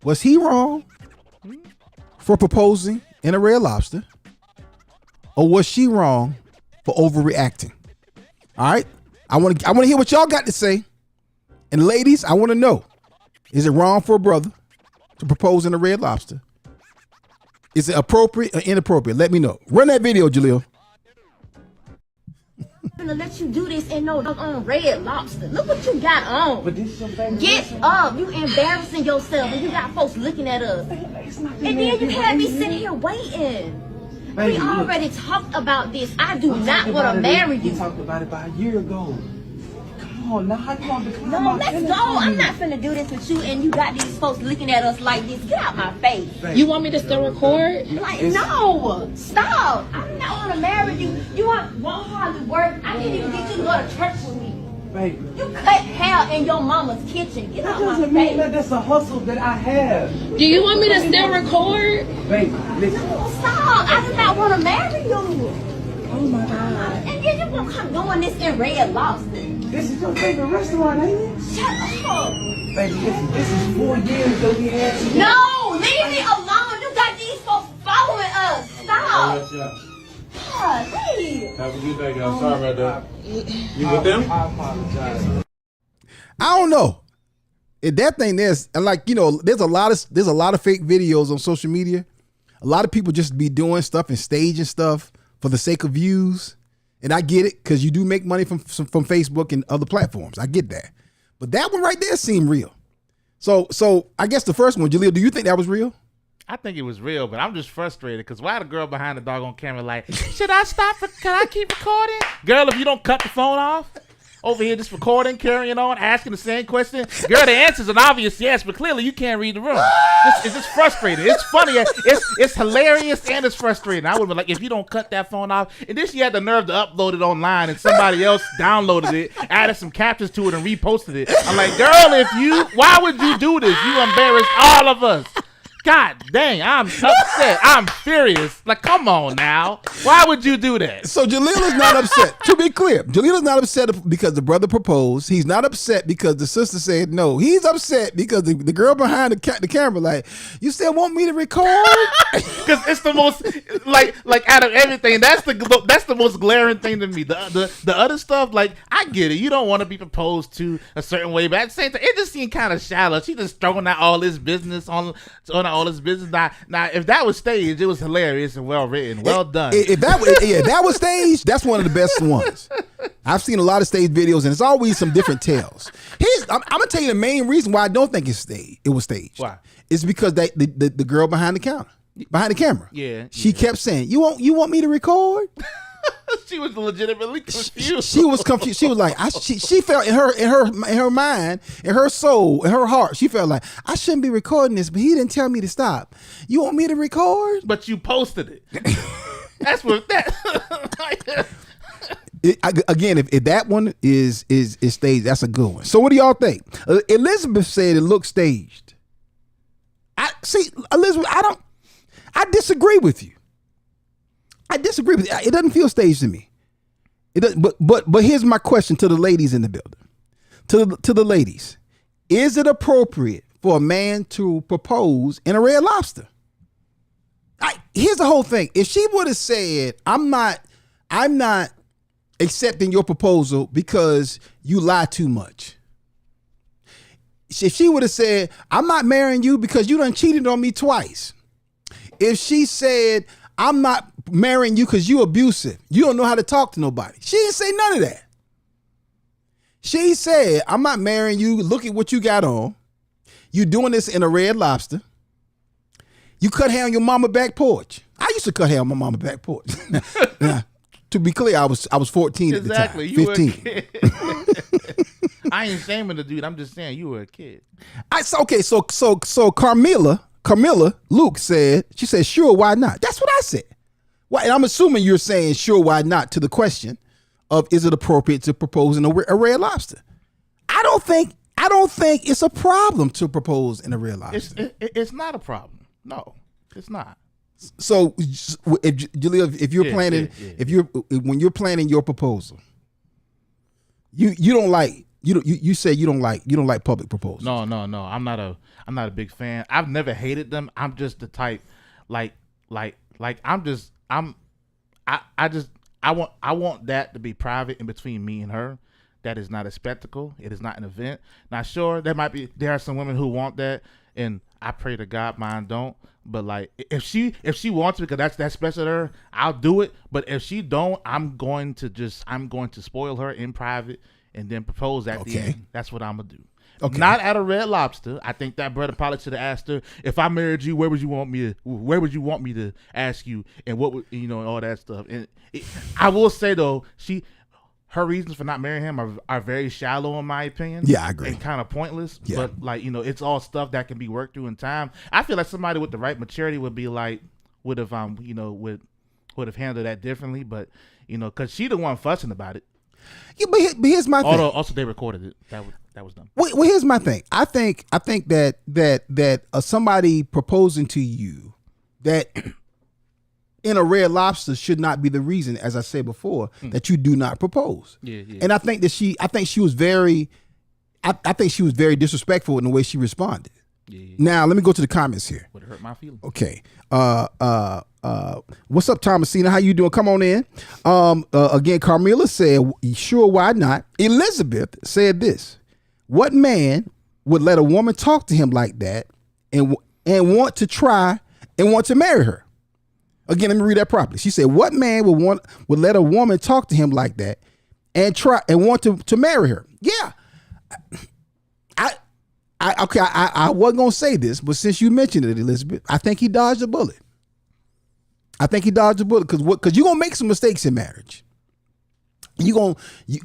was he wrong for proposing in a Red Lobster, or was she wrong for overreacting? All right, I want to hear what y'all got to say. And ladies, I want to know, is it wrong for a brother to propose in a Red Lobster? Is it appropriate or inappropriate? Let me know. Run that video, Jaleel. I'm gonna let you do this and no on Red Lobster. Look what you got on. But this is your favorite restaurant. Up. You embarrassing yourself and you got folks looking at us. And then you had me sitting here waiting. We already talked about this. I do not want to marry you. We talked about it about a year ago. Come on, now how you want to decline No, my let's feelings go. for me? I'm not finna do this with you and you got these folks looking at us like this. Get out my face. You want me to still record? Like, no, stop. I do not want to marry you. You won't hardly work. I can't even get you to go to church with me. Baby, You cut hair in your mama's kitchen. Get that out my doesn't mean that face. that's a hustle that I have. Do you want me to still record? Baby, listen. No, stop. I do not want to marry you. Oh my God. And then you gonna come doing this in Red Lobster. This is your favorite restaurant, ain't it? Shut up. Baby, listen, this is 4 years that we had together. No, leave me alone. You got these folks following us. Stop. God, hey. Have a good day, guys. Sorry about that. You with them? I apologize. I don't know. If that thing is, and like, you know, there's a lot of fake videos on social media. A lot of people just be doing stuff and staging stuff for the sake of views. And I get it, because you do make money from Facebook and other platforms. I get that. But that one right there seemed real. So I guess the first one, Jaleel, do you think that was real? I think it was real, but I'm just frustrated because why the girl behind the doggone camera like, should I stop? Can I keep recording? Girl, if you don't cut the phone off, over here just recording, carrying on, asking the same question. Girl, the answer's an obvious yes, but clearly you can't read the room. It's just frustrating. It's funny. It's hilarious and it's frustrating. I would be like, if you don't cut that phone off, and then she had the nerve to upload it online and somebody else downloaded it, added some captions to it and reposted it. I'm like, girl, why would you do this? You embarrassed all of us. God dang, I'm upset. I'm furious. Like, come on now. Why would you do that? So Jaleel is not upset. To be clear, Jaleel is not upset because the brother proposed. He's not upset because the sister said no. He's upset because the girl behind the camera like, you still want me to record? Because it's the most like out of everything. That's the most glaring thing to me. The other stuff, like, I get it. You don't want to be proposed to a certain way, but at the same time, it just seemed kind of shallow. She just throwing out all this business on all this business. Now, if that was staged, it was hilarious and well written, well done. If that was staged, that's one of the best ones. I've seen a lot of staged videos, and it's always some different tales. I'm gonna tell you the main reason why I don't think it's staged. It was staged. Why? It's because the girl behind the camera, Yeah, she kept saying, "You want me to record?" She was legitimately confused. She was confused. She was like, she felt in her mind, in her soul, in her heart, she felt like, I shouldn't be recording this, but he didn't tell me to stop. You want me to record? But you posted it. That's what that. Again, if that one is staged, that's a good one. So what do y'all think? Elizabeth said it looked staged. Elizabeth, I disagree with you. I disagree with you. It doesn't feel staged to me. It doesn't, but here's my question to the ladies in the building. To the ladies, is it appropriate for a man to propose in a Red Lobster? Here's the whole thing. If she would have said, I'm not accepting your proposal because you lie too much. If she would have said, I'm not marrying you because you done cheated on me twice. If she said, I'm not marrying you because you abusive, you don't know how to talk to nobody. She didn't say none of that. She said, I'm not marrying you. Look at what you got on. You doing this in a Red Lobster. You cut hair on your mama back porch. I used to cut hair on my mama back porch. Now, to be clear, I was 14 exactly. at the time. 15. You were a kid. I ain't shaming the dude. I'm just saying you were a kid. So Carmilla Luke said, she said, sure, why not? That's what I said. Well, and I'm assuming you're saying sure, why not to the question of is it appropriate to propose in a Red Lobster? I don't think it's a problem to propose in a Red Lobster. It's not a problem. No, it's not. So, if Jaleel, if you're planning, when you're planning your proposal, you don't like you say you don't like public proposals. No. I'm not a big fan. I've never hated them. I'm just the type I want that to be private in between me and her. That is not a spectacle. It is not an event. Now, sure, there are some women who want that, and I pray to God mine don't. But like, if she wants it because that's special to her, I'll do it. But if she don't, I'm going to spoil her in private and then propose at the end. That's what I'm gonna do. Okay. Not at a Red Lobster. I think that brother probably should have asked her, if I married you, where would you want me to ask you, and what would and all that stuff. And I will say though, her reasons for not marrying him are very shallow in my opinion. Yeah, I agree. And kind of pointless. Yeah. But it's all stuff that can be worked through in time. I feel like somebody with the right maturity would have handled that differently. But because she the one fussing about it. Yeah, but here's my thing. Also, they recorded it. That was done. Well, here's my thing. I think that somebody proposing to you that in a Red Lobster should not be the reason, as I said before, that you do not propose. Yeah. And I think she was very disrespectful in the way she responded. Yeah. Now let me go to the comments here. Would hurt my feelings. Okay. What's up, Thomasina? How you doing? Come on in. Again, Carmilla said, sure, why not? Elizabeth said this: what man would let a woman talk to him like that and want to marry her? Again, let me read that properly. She said, what man would let a woman talk to him like that and want to marry her? Yeah. I wasn't going to say this, but since you mentioned it, Elizabeth, I think he dodged a bullet. Because you're going to make some mistakes in marriage.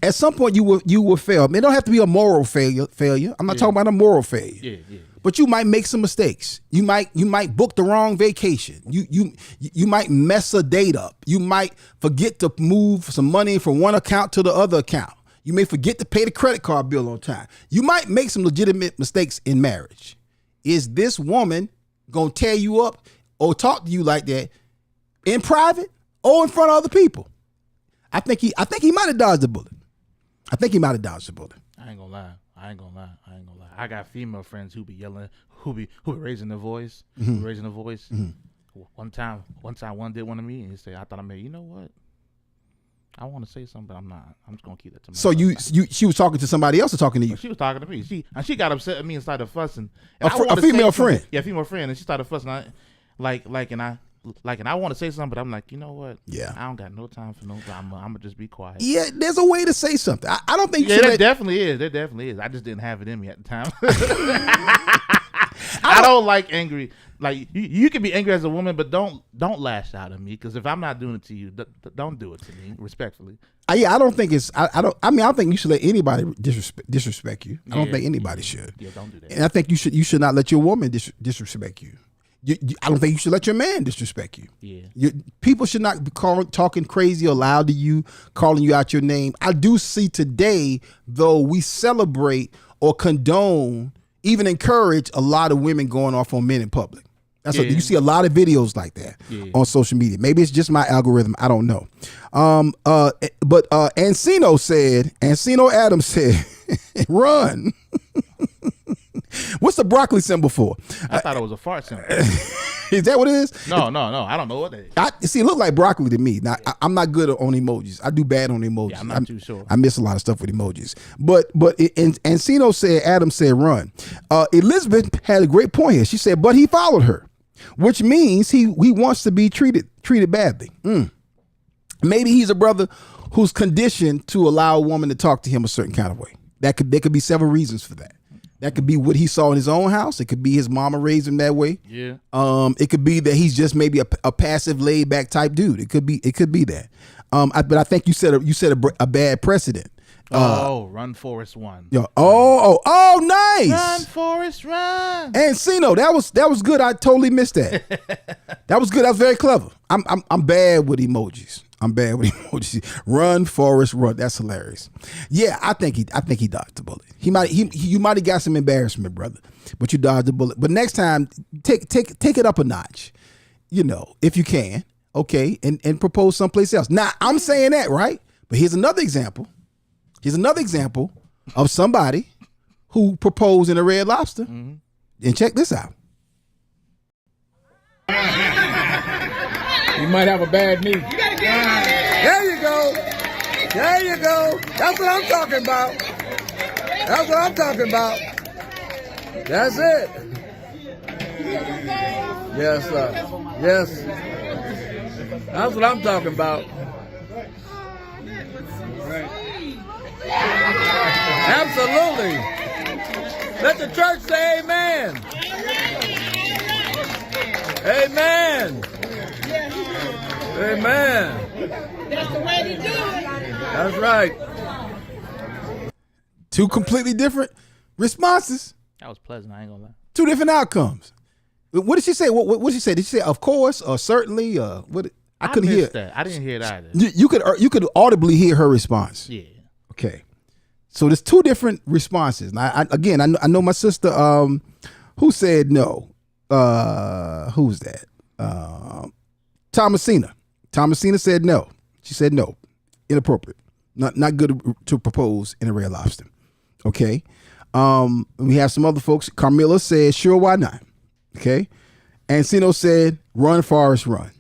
At some point you will fail. It don't have to be a moral failure. I'm not talking about a moral failure. Yeah. But you might make some mistakes. You might book the wrong vacation. You might mess a date up. You might forget to move some money from one account to the other account. You may forget to pay the credit card bill on time. You might make some legitimate mistakes in marriage. Is this woman gonna tear you up or talk to you like that in private or in front of other people? I think he might have dodged the bullet. I ain't gonna lie. I got female friends who be yelling, who be raising their voice, Mm-hmm. One time, one did one to me, and he said, "I thought I made. You know what? I want to say something, but I'm not. I'm just gonna keep that to myself." So she was talking to somebody else or talking to you? She was talking to me. She got upset at me and started fussing. And a female friend. Yeah, female friend, and she started fussing. And I want to say something, but I'm like, you know what? Yeah, I don't got no time for no drama. I'm gonna just be quiet. Yeah, there's a way to say something. I don't think. Yeah, there definitely is. I just didn't have it in me at the time. I don't like angry. Like you can be angry as a woman, but don't lash out at me, because if I'm not doing it to you, don't do it to me, respectfully. Yeah, I don't think it's. I don't think you should let anybody disrespect you. I don't think anybody should. Yeah, don't do that. And I think you should not let your woman disrespect you. I don't think you should let your man disrespect you. Yeah. People should not be talking crazy or loud to you, calling you out your name. I do see today, though, we celebrate or condone, even encourage a lot of women going off on men in public. You see a lot of videos like that on social media. Maybe it's just my algorithm. I don't know. But Encino Adams said, run. What's the broccoli symbol for? I thought it was a fart symbol. Is that what it is? No. I don't know what that is. It looked like broccoli to me. Now, I'm not good on emojis. I do bad on emojis. Yeah, I'm not too sure. I miss a lot of stuff with emojis. But Encino said, Adams said, run. Elizabeth had a great point here. She said, but he followed her, which means he wants to be treated badly. Maybe he's a brother who's conditioned to allow a woman to talk to him a certain kind of way. There could be several reasons for that. That could be what he saw in his own house. It could be his mama raised him that way. Yeah. It could be that he's just maybe a passive, laid back type dude. It could be that. But I think you set a bad precedent. Run Forrest Run. Nice. Run Forrest Run. Encino, that was good. I totally missed that. That was good. That was very clever. I'm bad with emojis. Run Forrest Run. That's hilarious. Yeah, I think he dodged the bullet. You might have got some embarrassment, brother, but you dodged the bullet. But next time, take it up a notch. If you can, okay, and propose someplace else. Now I'm saying that, right? But here's another example. Of somebody who proposed in a Red Lobster. Mm-hmm. And check this out. You might have a bad knee. There you go. That's what I'm talking about. That's it. Yes, sir. Yes. That's what I'm talking about. Absolutely. Let the church say amen. Amen. That's the way to do it. That's right. Two completely different responses. That was pleasant. I ain't gonna lie. Two different outcomes. What did she say? What did she say? Did she say of course or certainly? What? I couldn't hear that. I didn't hear it either. You could audibly hear her response. Yeah. Okay. So there's two different responses. Now, I know my sister. Who said no? Who's that? Thomasina. Thomasina said no. She said no. Inappropriate. Not good to propose in a Red Lobster. Okay. We have some other folks. Carmilla said, sure, why not? Okay. Encino said, run, Forrest, run.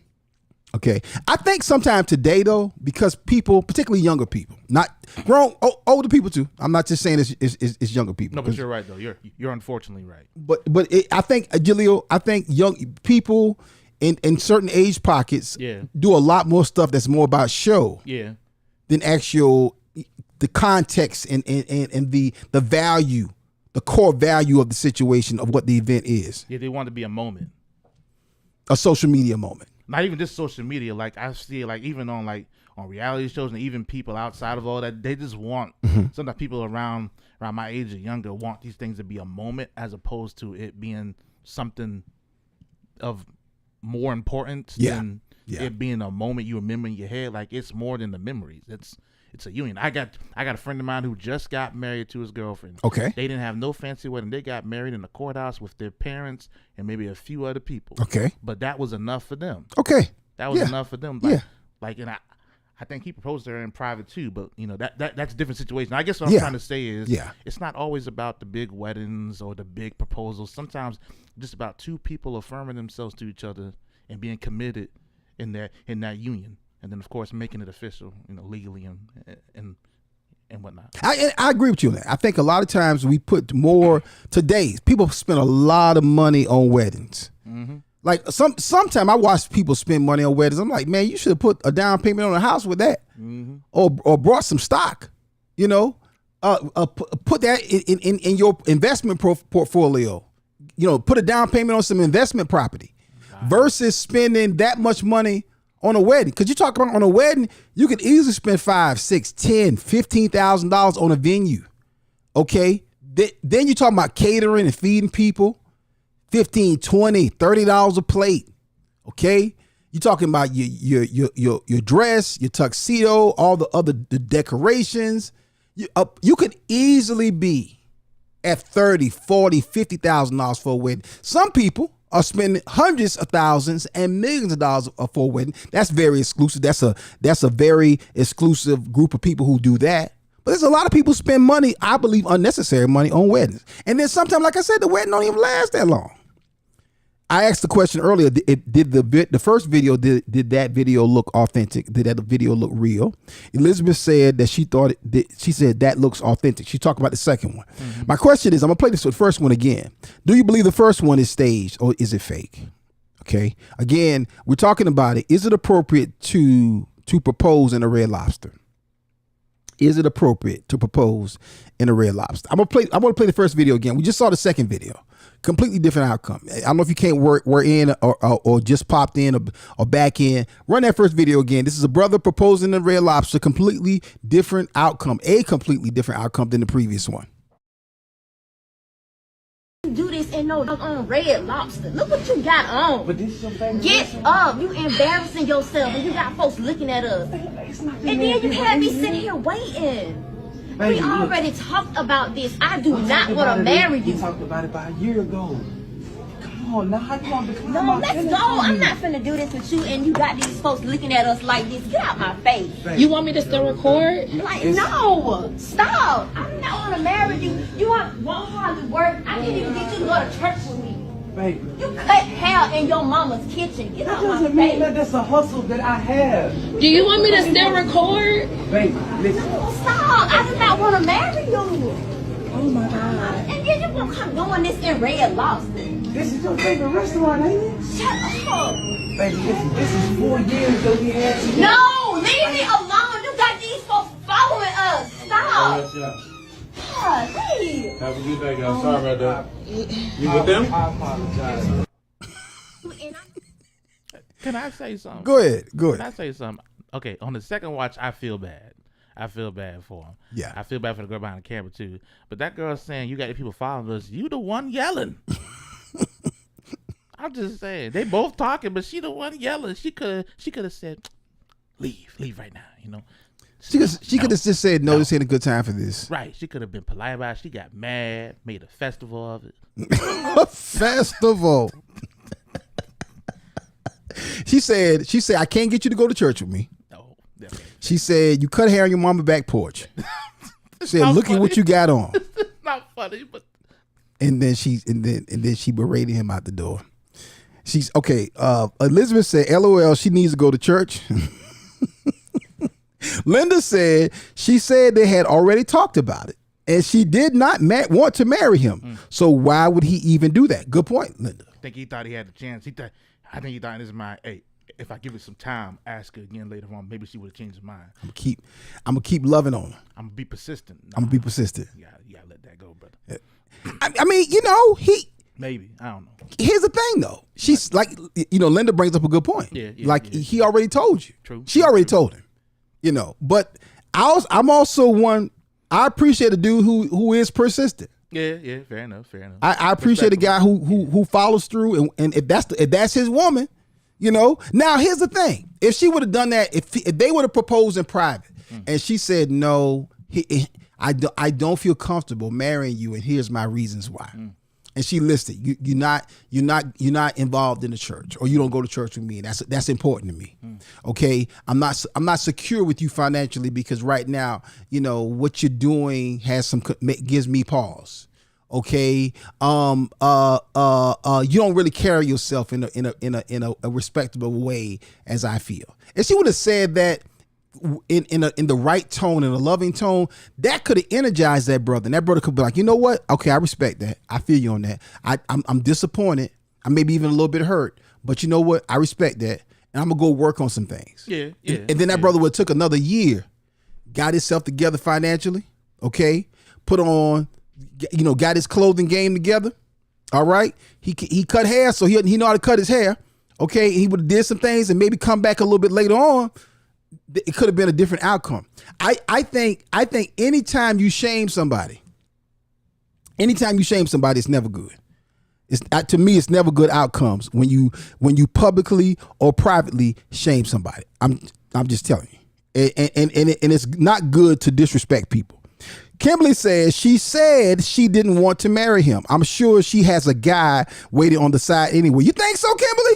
Okay. I think sometime today, though, because people, particularly younger people, not grown, older people too. I'm not just saying it's younger people. No, but you're right, though. You're unfortunately right. But I think, Jaleel, young people in certain age pockets do a lot more stuff that's more about show than actual the context and the value, the core value of the situation of what the event is. Yeah, they want to be a moment. A social media moment. Not even just social media. Like I see, like even on reality shows and even people outside of all that, they just want. Sometimes people around my age or younger want these things to be a moment as opposed to it being something of more importance than it being a moment you remember in your head. Like it's more than the memories. It's a union. I got a friend of mine who just got married to his girlfriend. Okay. They didn't have no fancy wedding. They got married in the courthouse with their parents and maybe a few other people. Okay. But that was enough for them. Okay. That was enough for them. Like, and I think he proposed to her in private too, but that's a different situation. I guess what I'm trying to say is it's not always about the big weddings or the big proposals. Sometimes just about two people affirming themselves to each other and being committed in that union. And then, of course, making it official, legally and whatnot. I agree with you on that. I think a lot of times we put more today. People spend a lot of money on weddings. Mm-hmm. Like sometimes I watch people spend money on weddings. I'm like, man, you should have put a down payment on a house with that, or brought some stock. Put that in your investment portfolio. put a down payment on some investment property versus spending that much money on a wedding. Because you talk about on a wedding, you could easily spend $5, $6, $10, $15,000 on a venue. Okay. Then you're talking about catering and feeding people, $15, $20, $30 a plate. Okay. You're talking about your dress, your tuxedo, all the decorations. You could easily be at $30, $40, $50,000 for a wedding. Some people are spending hundreds of thousands and millions of dollars for a wedding. That's very exclusive. That's a very exclusive group of people who do that. But there's a lot of people spend money, I believe, unnecessary money on weddings. And then sometimes, like I said, the wedding don't even last that long. I asked the question earlier, did the first video, did that video look authentic? Did that video look real? Elizabeth said that she said that looks authentic. She talked about the second one. Mm-hmm. My question is, I'm gonna play this first one again. Do you believe the first one is staged or is it fake? Okay. Again, we're talking about it. Is it appropriate to propose in a Red Lobster? Is it appropriate to propose in a Red Lobster? I'm gonna play the first video again. We just saw the second video. Completely different outcome. I don't know if you can't work in or just popped in or back in. Run that first video again. This is a brother proposing in Red Lobster. Completely different outcome. A completely different outcome than the previous one. Do this in no on Red Lobster. Look what you got on. But this is your favorite Get restaurant. up. You embarrassing yourself and you got folks looking at us. It's not And then you had me sitting here waiting. Baby, We already talked about this. I do we not talked want about to it- marry We you. talked about it about a year ago. Come on, now how you want to decline No, my let's feelings go. for I'm me? not finna do this with you and you got these folks looking at us like this. Get out my face. You want me to still record? Like, no, stop. I'm not gonna marry you. You won't hardly work. I didn't even get you to go to church with me. Baby, You cut hair in your mama's kitchen. Get that out my doesn't mean face. that that's a hustle that I have. Do you want me to still record? Baby, listen. Stop. I do not want to marry you. Oh my God. And then you gonna come doing this in Red Lobster. This is your favorite restaurant, ain't it? Shut up. Baby, listen, this is 4 years that we had together. No, leave me alone. You got these folks following us. Stop. God, hey. Have a good day, guys. Sorry about that. You with them? I apologize. Can I say something? Go ahead. Can I say something? Okay, on the second watch, I feel bad. I feel bad for him. Yeah. I feel bad for the girl behind the camera too. But that girl saying you got the people following us, you the one yelling. I'm just saying. They both talking, but she the one yelling. She could have said, leave right now, you know. She could have just said, no, this ain't a good time for this. Right. She could have been polite about it. She got mad, made a festival of it. A festival. She said, I can't get you to go to church with me. No. Definitely. She said, you cut hair on your mama's back porch. She said, not look at what funny. you got on. It's not funny, but And then she berated him out the door. She's okay. Elizabeth said, LOL, she needs to go to church. Linda said she said they had already talked about it, and she did not want to marry him. So why would he even do that? Good point, Linda. I think he thought he had the chance. I think he thought this is my, hey, if I give it some time, ask her again later on, maybe she would have changed her mind. I'm gonna keep loving on her. I'm gonna be persistent. I'm gonna be persistent. Yeah, let that go, brother. I mean, Maybe, I don't know. Here's the thing, though. She's like, Linda brings up a good point. Yeah, he already told you. True. She already told him. But I'm also one. I appreciate a dude who is persistent. Yeah, fair enough. I appreciate a guy who follows through, and if that's his woman, Now here's the thing: if she would have done that, if they would have proposed in private, and she said no, I don't feel comfortable marrying you, and here's my reasons why. And she listed you're not involved in the church, or you don't go to church with me. And that's important to me. Okay, I'm not secure with you financially because right now, what you're doing gives me pause. Okay, you don't really carry yourself in a respectable way as I feel. If she would have said that in the right tone, in a loving tone, that could have energized that brother. And that brother could be like, you know what? Okay, I respect that. I feel you on that. I'm disappointed. I may be even a little bit hurt, but you know what? I respect that. And I'm gonna go work on some things. Yeah. And then that brother would have took another year, got himself together financially, okay, got his clothing game together, All right, he cut hair, so he know how to cut his hair. Okay, he would have did some things and maybe come back a little bit later on. It could have been a different outcome. I think anytime you shame somebody, it's never good. To me, it's never good outcomes when you publicly or privately shame somebody. I'm just telling you, and it's not good to disrespect people. Kimberly says she said she didn't want to marry him. I'm sure she has a guy waiting on the side anyway. You think so, Kimberly?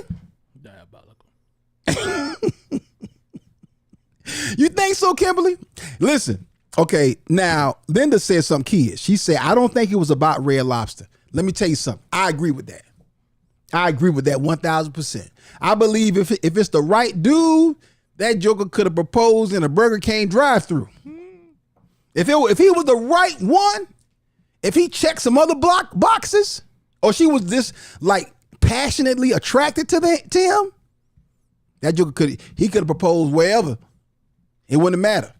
Diabolical. You think so, Kimberly? Listen, okay, now Linda said something key. She said, I don't think it was about Red Lobster. Let me tell you something. I agree with that. I agree with that 1,000%. I believe if it's the right dude, that joker could have proposed in a Burger King drive-thru. If he was the right one, if he checked some other boxes, or she was just like passionately attracted to him, that joker could have proposed wherever. It wouldn't matter.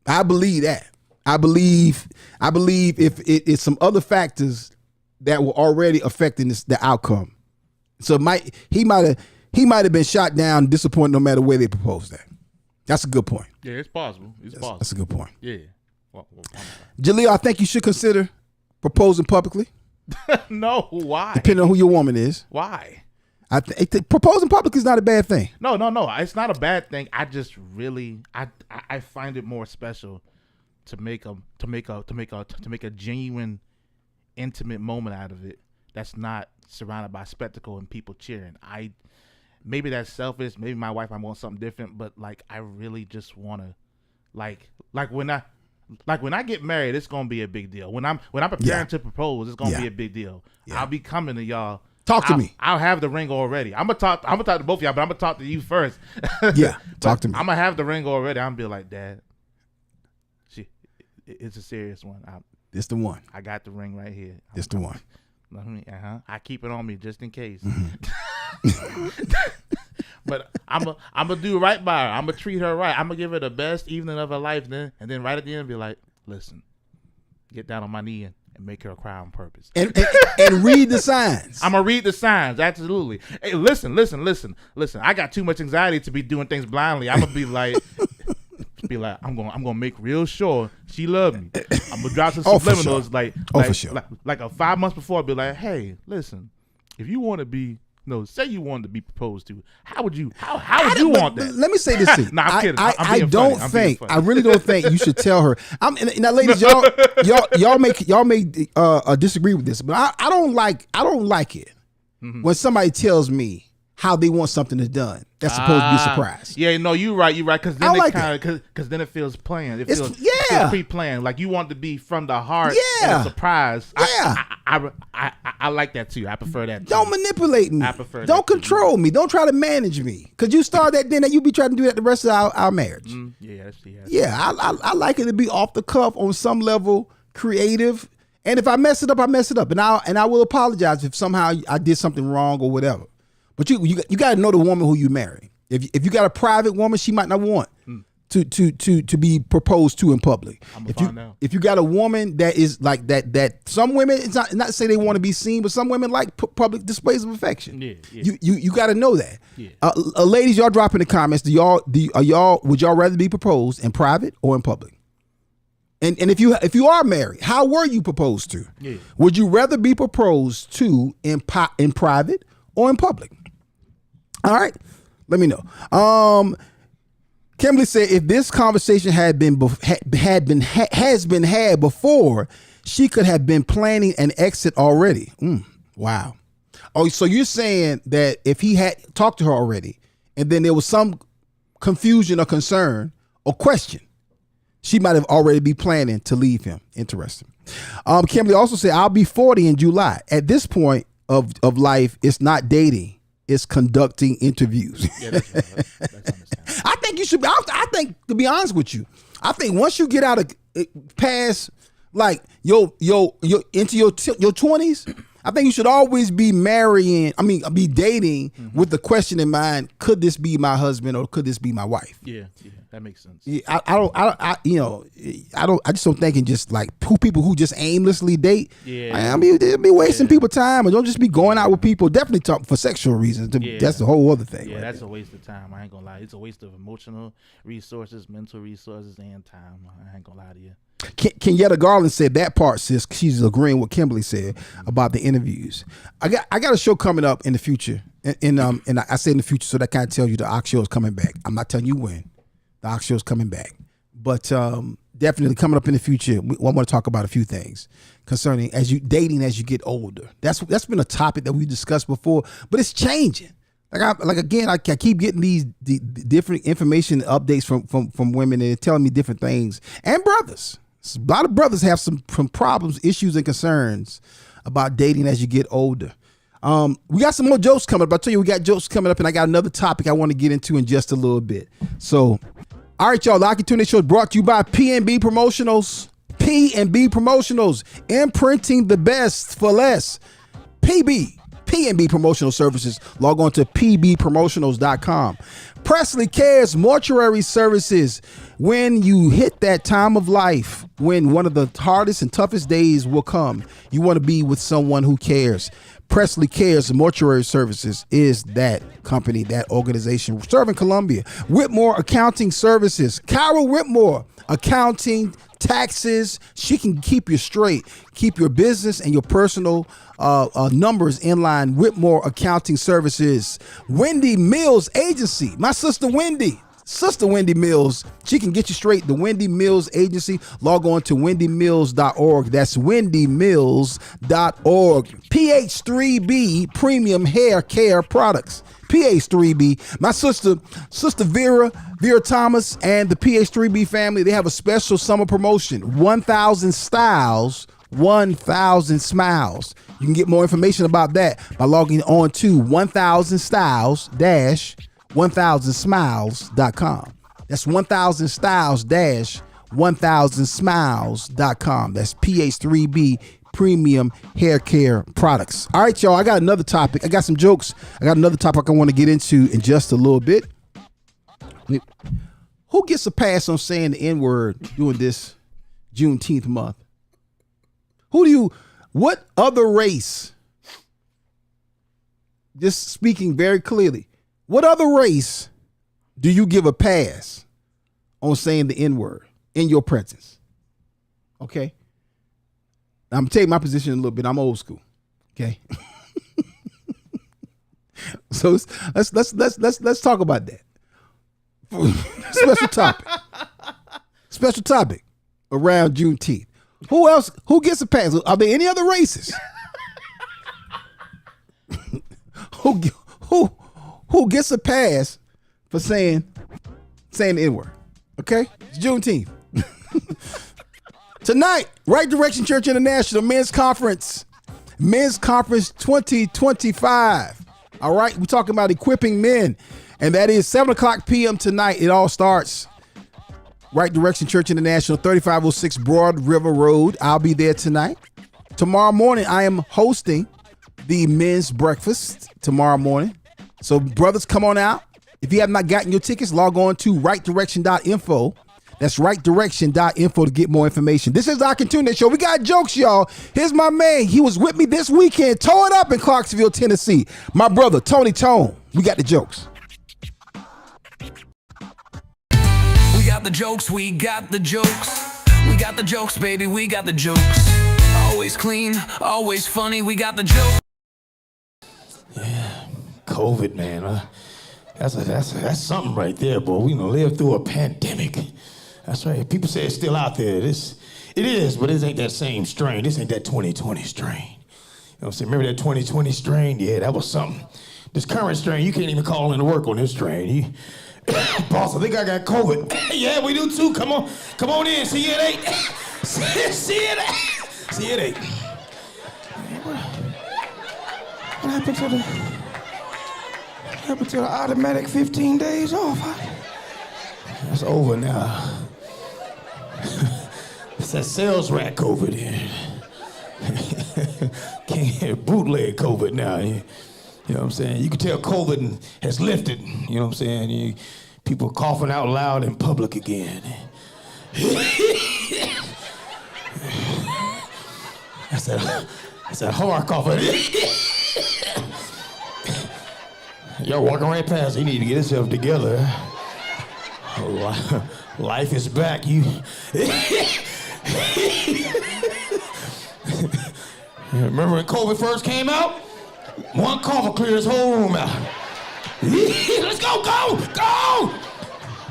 I believe that. I believe if it's some other factors that were already affecting the outcome. So he might have been shot down, disappointed no matter where they proposed that. That's a good point. Yeah, it's possible. That's a good point. Yeah. Jaleel, I think you should consider proposing publicly. No, why? Depending on who your woman is. Why? I think proposing publicly is not a bad thing. No. It's not a bad thing. I just really I find it more special to make a genuine, intimate moment out of it. That's not surrounded by spectacle and people cheering. Maybe that's selfish. Maybe my wife might want something different, but like I really just want to, like when I get married, it's gonna be a big deal. When I'm preparing to propose, it's gonna be a big deal. I'll be coming to y'all. Talk to me. I'll have the ring already. I'm gonna talk to both of y'all, but I'm gonna talk to you first. Yeah, talk to me. I'm gonna have the ring already. I'm gonna be like, Dad, it's a serious one. It's the one. I got the ring right here. It's the one. I keep it on me just in case. But I'm gonna do right by her. I'm gonna treat her right. I'm gonna give her the best evening of her life, and then right at the end be like, listen, get down on my knee and make her cry on purpose. And read the signs. I'm gonna read the signs, absolutely. Hey, listen. I got too much anxiety to be doing things blindly. I'm gonna be like, I'm gonna make real sure she love me. I'm gonna drop some subliminals, for sure. like a 5 months before. I'll be like, hey, listen, if you want to be. No, say you wanted to be proposed to. How would you want that? Let me say this to you. Nah, I'm kidding. I really don't think you should tell her. Now, ladies, y'all may disagree with this, but I don't like it when somebody tells me how they want something done. That's supposed to be a surprise. Yeah, no, you're right. Because then because then it feels planned. It feels pre-planned. Like you want to be from the heart. Yeah, and a surprise. Yeah, I like that too. I prefer that. Don't manipulate me. I prefer. Don't control me. Don't try to manage me. Because you start that, then you be trying to do that the rest of our marriage. Yeah. I like it to be off the cuff on some level, creative. And if I mess it up, I mess it up, and I will apologize if somehow I did something wrong or whatever. But you got to know the woman who you marry. If you got a private woman, she might not want to be proposed to in public. If you got a woman that is like that some women, it's not to say they want to be seen, but some women like public displays of affection. Yeah. You got to know that. Yeah. Ladies, y'all drop in the comments. Would y'all rather be proposed in private or in public? And if you are married, how were you proposed to? Yeah. Would you rather be proposed to in private or in public? All right, let me know. Kimberly said if this conversation has been had before, she could have been planning an exit already. Wow. Oh, so you're saying that if he had talked to her already, and then there was some confusion or concern or question, she might have already been planning to leave him. Interesting. Kimberly also said, I'll be 40 in July. At this point of life, it's not dating. It's conducting interviews. Yeah, that's understandable. I think you should be. I think, to be honest with you, I think once you get out of past like your into your 20s, I think you should always be be dating with the question in mind: could this be my husband or could this be my wife? Yeah. that makes sense. Yeah, I just don't think in just like people who just aimlessly date. Yeah. I mean, they'll be wasting people's time, and don't just be going out with people. Definitely talk for sexual reasons. That's the whole other thing. Yeah, right that's there. a waste of time. I ain't gonna lie. It's a waste of emotional resources, mental resources, and time. I ain't gonna lie to you. Kenyatta Garland said that part, sis. She's agreeing with Kimberly said about the interviews. I got a show coming up in the future, and I said in the future, so that kind of tells you the Ox show is coming back. I'm not telling you when the Ox show is coming back, but definitely coming up in the future. I want to talk about a few things concerning dating as you get older. That's been a topic that we discussed before, but it's changing. I keep getting these different information updates from women, and they're telling me different things, and brothers. A lot of brothers have some problems, issues, and concerns about dating as you get older. We got some more jokes coming up. I'll tell you, we got jokes coming up, and I got another topic I want to get into in just a little bit. So, all right, y'all. The Aki Tunde Show is brought to you by P&B Promotionals. P&B Promotionals, imprinting the best for less. P&B Promotional Services. Log on to pbpromotionals.com. Presley Cares Mortuary Services. When you hit that time of life, when one of the hardest and toughest days will come, you want to be with someone who cares. Presley Cares Mortuary Services is that company, that organization serving Columbia. Whitmore Accounting Services. Carol Whitmore, accounting, taxes. She can keep you straight, keep your business and your personal numbers in line. Whitmore Accounting Services. Wendy Mills Agency. My sister Wendy Mills, she can get you straight. The Wendy Mills Agency. Log on to wendymills.org. That's wendymills.org. PH3B Premium Hair Care Products. PH3B. My sister Vera Thomas and the PH3B family, they have a special summer promotion. 1,000 styles, 1,000 smiles. You can get more information about that by logging on to 1000styles-1000smiles.com. That's 1000styles-1000smiles.com. That's PH3B Premium Hair Care Products. All right, y'all, I got another topic. I got some jokes. I got another topic I want to get into in just a little bit. Who gets a pass on saying the N-word during this Juneteenth month? What other race, just speaking very clearly, what other race do you give a pass on saying the N-word in your presence? Okay. I'm gonna take my position a little bit. I'm old school. Okay. So let's talk about that. Special topic around Juneteenth. Who gets a pass? Are there any other races? Who gets a pass for saying the N-word? Okay? It's Juneteenth. Tonight, Right Direction Church International Men's Conference 2025. All right, we're talking about equipping men, and that is 7:00 p.m. tonight. It all starts. Right Direction Church International, 3506 Broad River Road. I'll be there tonight. Tomorrow morning, I am hosting the men's breakfast tomorrow morning. So brothers, come on out. If you have not gotten your tickets, log on to rightdirection.info. That's rightdirection.info to get more information. This is the Aki Tunde Show. We got jokes, y'all. Here's my man. He was with me this weekend. Tore it up in Clarksville, Tennessee. My brother, Tony Tone. We got the jokes. We got the jokes, we got the jokes. We got the jokes, baby, we got the jokes. Always clean, always funny, we got the jokes. Yeah, COVID, man. That's something right there, boy. We gonna live through a pandemic. That's right. People say it's still out there. It is, but this ain't that same strain. This ain't that 2020 strain. You know what I'm saying? Remember that 2020 strain? Yeah, that was something. This current strain, you can't even call in to work on this strain. Boss, I think I got COVID. Yeah, we do too. Come on in. See it ain't. See it ain't. What happened to the automatic 15 days off? That's over now. It's that sales rat COVID here. Can't bootleg COVID now. You know what I'm saying? You can tell COVID has lifted. You know what I'm saying? People coughing out loud in public again. That's that hard coughing. Y'all walking right past. He need to get himself together. Life is back. You. Remember when COVID first came out? One cough will clear his whole room out. Let's go, go!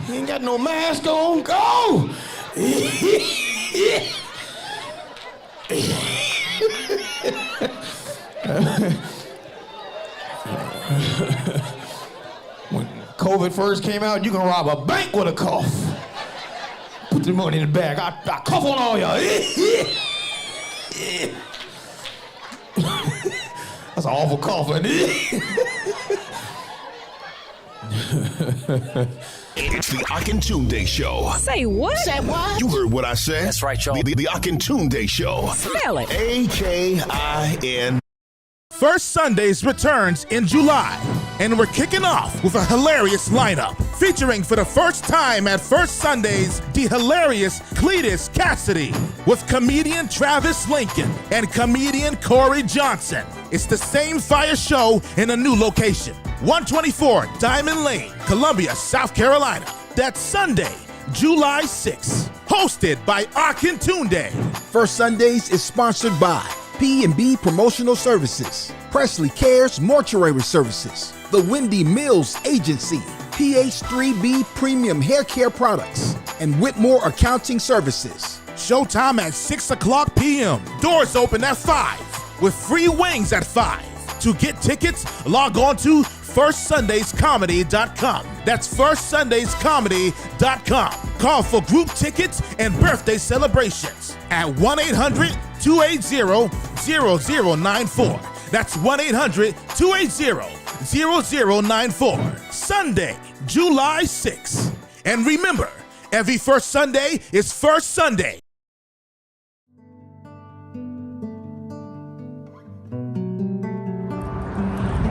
He ain't got no mask on, go! When COVID first came out, you can rob a bank with a cough. Put the money in the bag. I cough on all y'all. That's an awful coughing. It's the Akintunde Show. Say what? Say what? You heard what I said. That's right, y'all. The Akintunde Show. Spell it. A-K-I-N. First Sundays returns in July, and we're kicking off with a hilarious lineup. Featuring for the first time at First Sundays, the hilarious Cletus Cassidy with comedian Travis Lincoln and comedian Corey Johnson. It's the same fire show in a new location. 124 Diamond Lane, Columbia, South Carolina. That's Sunday, July 6th. Hosted by Akintunde. First Sundays is sponsored by P&B Promotional Services, Presley Cares Mortuary Services, The Wendy Mills Agency, PH3B Premium Hair Care Products, and Whitmore Accounting Services. Showtime at 6 o'clock p.m. Doors open at 5 with free wings at 5. To get tickets, log on to firstsundayscomedy.com. That's firstsundayscomedy.com. Call for group tickets and birthday celebrations at 1-800-280-0094. That's 1-800-280-0094. Sunday, July 6th. And remember, every first Sunday is First Sunday.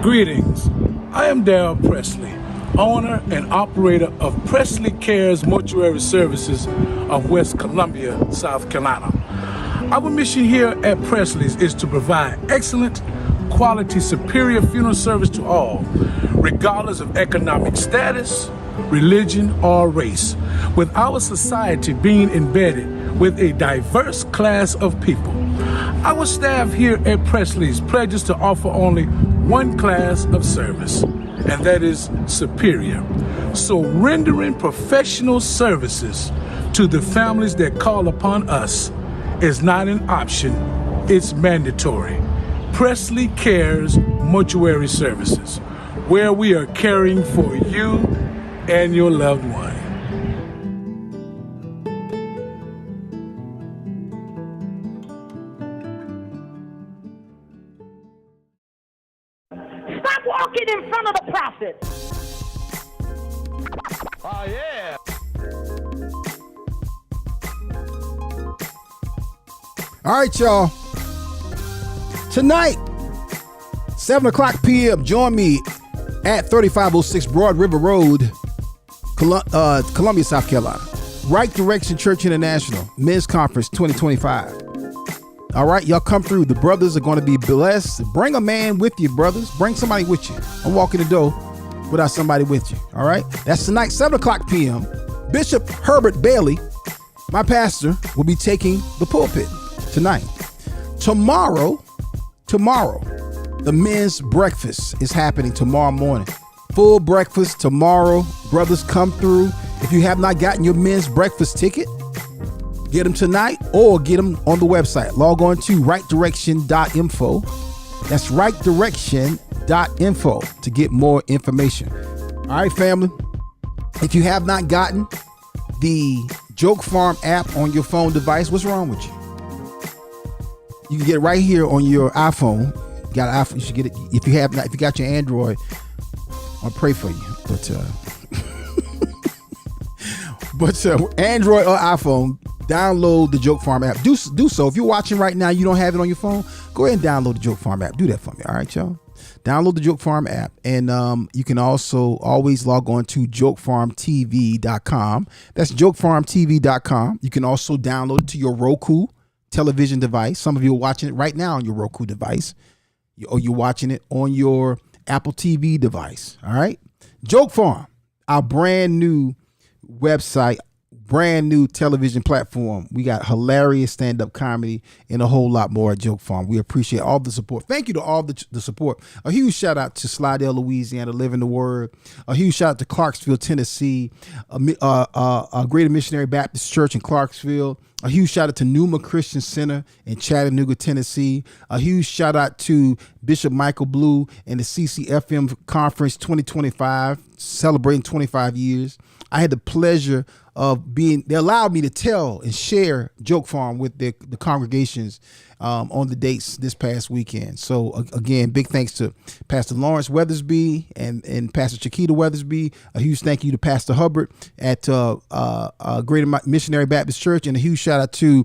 Greetings. I am Darrell Presley, owner and operator of Presley Cares Mortuary Services of West Columbia, South Carolina. Our mission here at Presley's is to provide excellent, quality, superior funeral service to all, regardless of economic status, religion, or race, with our society being embedded with a diverse class of people. Our staff here at Presley's pledges to offer only one class of service, and that is superior. So rendering professional services to the families that call upon us is not an option, it's mandatory. Presley Cares Mortuary Services, where we are caring for you and your loved one. Stop walking in front of the prophet. Oh, yeah. All right, y'all. Tonight, 7 o'clock p.m., join me at 3506 Broad River Road, Columbia, South Carolina. Right Direction Church International, Men's Conference 2025. All right, y'all come through. The brothers are going to be blessed. Bring a man with you, brothers. Bring somebody with you. I'm walking the door without somebody with you. All right, that's tonight, 7 o'clock p.m. Bishop Herbert Bailey, my pastor, will be taking the pulpit tonight. Tomorrow, the men's breakfast is happening tomorrow morning. Full breakfast tomorrow. Brothers, come through. If you have not gotten your men's breakfast ticket, get them tonight or get them on the website. Log on to rightdirection.info. That's rightdirection.info to get more information. All right, family. If you have not gotten the Joke Farm app on your phone device, what's wrong with you? You can get it right here on your iPhone. You got an iPhone, you should get it. If you have not, if you got your Android, I'll pray for you. But Android or iPhone, download the Joke Farm app. Do so. If you're watching right now, you don't have it on your phone, go ahead and download the Joke Farm app. Do that for me. All right, y'all. Download the Joke Farm app, and you can also always log on to jokefarmtv.com. That's jokefarmtv.com. You can also download it to your Roku television device. Some of you are watching it right now on your Roku device, or you're watching it on your Apple TV device. All right. Joke Farm, our brand new website, brand new television platform. We got hilarious stand-up comedy and a whole lot more at Joke Farm. We appreciate all the support. Thank you to all the support. A huge shout out to Slidell, Louisiana, Living the Word. A huge shout out to Clarksville, Tennessee, a Greater Missionary Baptist Church in Clarksville. A huge shout out to Numa Christian Center in Chattanooga, Tennessee. A huge shout out to Bishop Michael Blue and the CCFM Conference 2025, celebrating 25 years. I had the pleasure of they allowed me to tell and share Joke Farm with the congregations on the dates this past weekend. So again, big thanks to Pastor Lawrence Weathersby and Pastor Chiquita Weathersby. A huge thank you to Pastor Hubbard at Greater Missionary Baptist Church, and a huge shout out to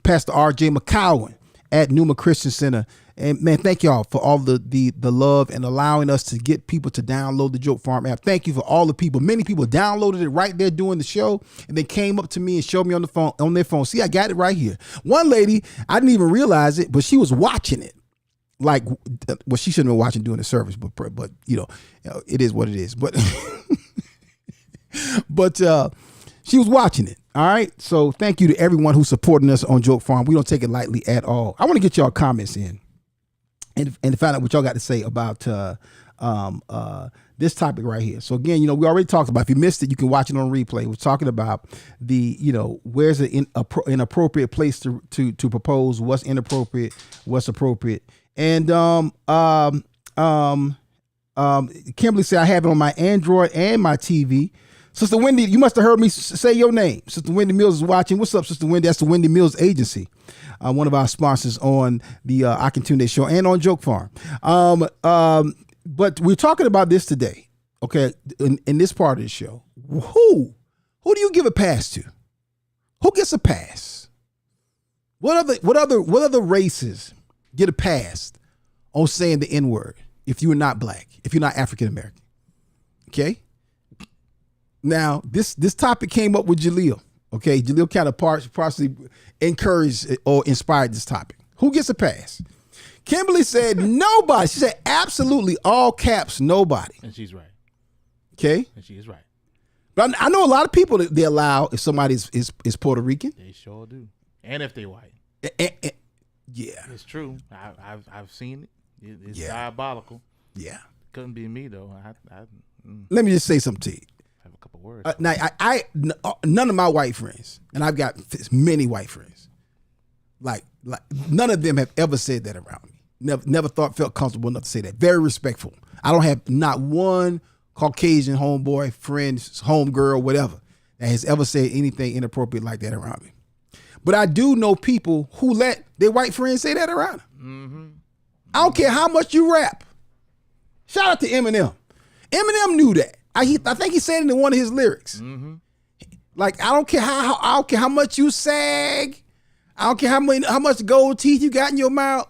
Pastor R.J. McCowan at Numa Christian Center. And man, thank y'all for all the love and allowing us to get people to download the Joke Farm app. Thank you for all the people. Many people downloaded it right there during the show, and they came up to me and showed me on their phone. See, I got it right here. One lady, I didn't even realize it, but she was watching it. Like, well, she shouldn't have been watching during the service, but you know, it is what it is. But she was watching it. All right. So thank you to everyone who's supporting us on Joke Farm. We don't take it lightly at all. I want to get y'all comments in and find out what y'all got to say about this topic right here. So again, you know, we already talked about, if you missed it, you can watch it on replay. We're talking about where's an inappropriate place to propose, what's inappropriate, what's appropriate. And Kimberly said, I have it on my Android and my TV. Sister Wendy, you must have heard me say your name. Sister Wendy Mills is watching. What's up, Sister Wendy? That's the Wendy Mills Agency, one of our sponsors on the I Can Tune Day show and on Joke Farm. But we're talking about this today, okay, in this part of the show. Who do you give a pass to? Who gets a pass? What other races get a pass on saying the N-word if you are not black, if you're not African American? Okay. Now, this topic came up with Jaleel. Okay, Jaleel kind of partially encouraged or inspired this topic. Who gets a pass? Kimberly said nobody. She said absolutely, all caps, nobody. And she's right. Okay. And she is right. But I know a lot of people that they allow if somebody is Puerto Rican. They sure do. And if they white. Yeah. It's true. I've seen it. It's diabolical. Yeah. Couldn't be me, though. Let me just say something to you. Have a couple words. Now, none of my white friends, and I've got many white friends, like none of them have ever said that around me. Never felt comfortable enough to say that. Very respectful. I don't have not one Caucasian homeboy, friend, homegirl, whatever, that has ever said anything inappropriate like that around me. But I do know people who let their white friends say that around them. Mm-hmm. I don't care how much you rap. Shout out to Eminem. Eminem knew that. I think he said it in one of his lyrics. Mm-hmm. Like, I don't care how much you sag. I don't care how much gold teeth you got in your mouth.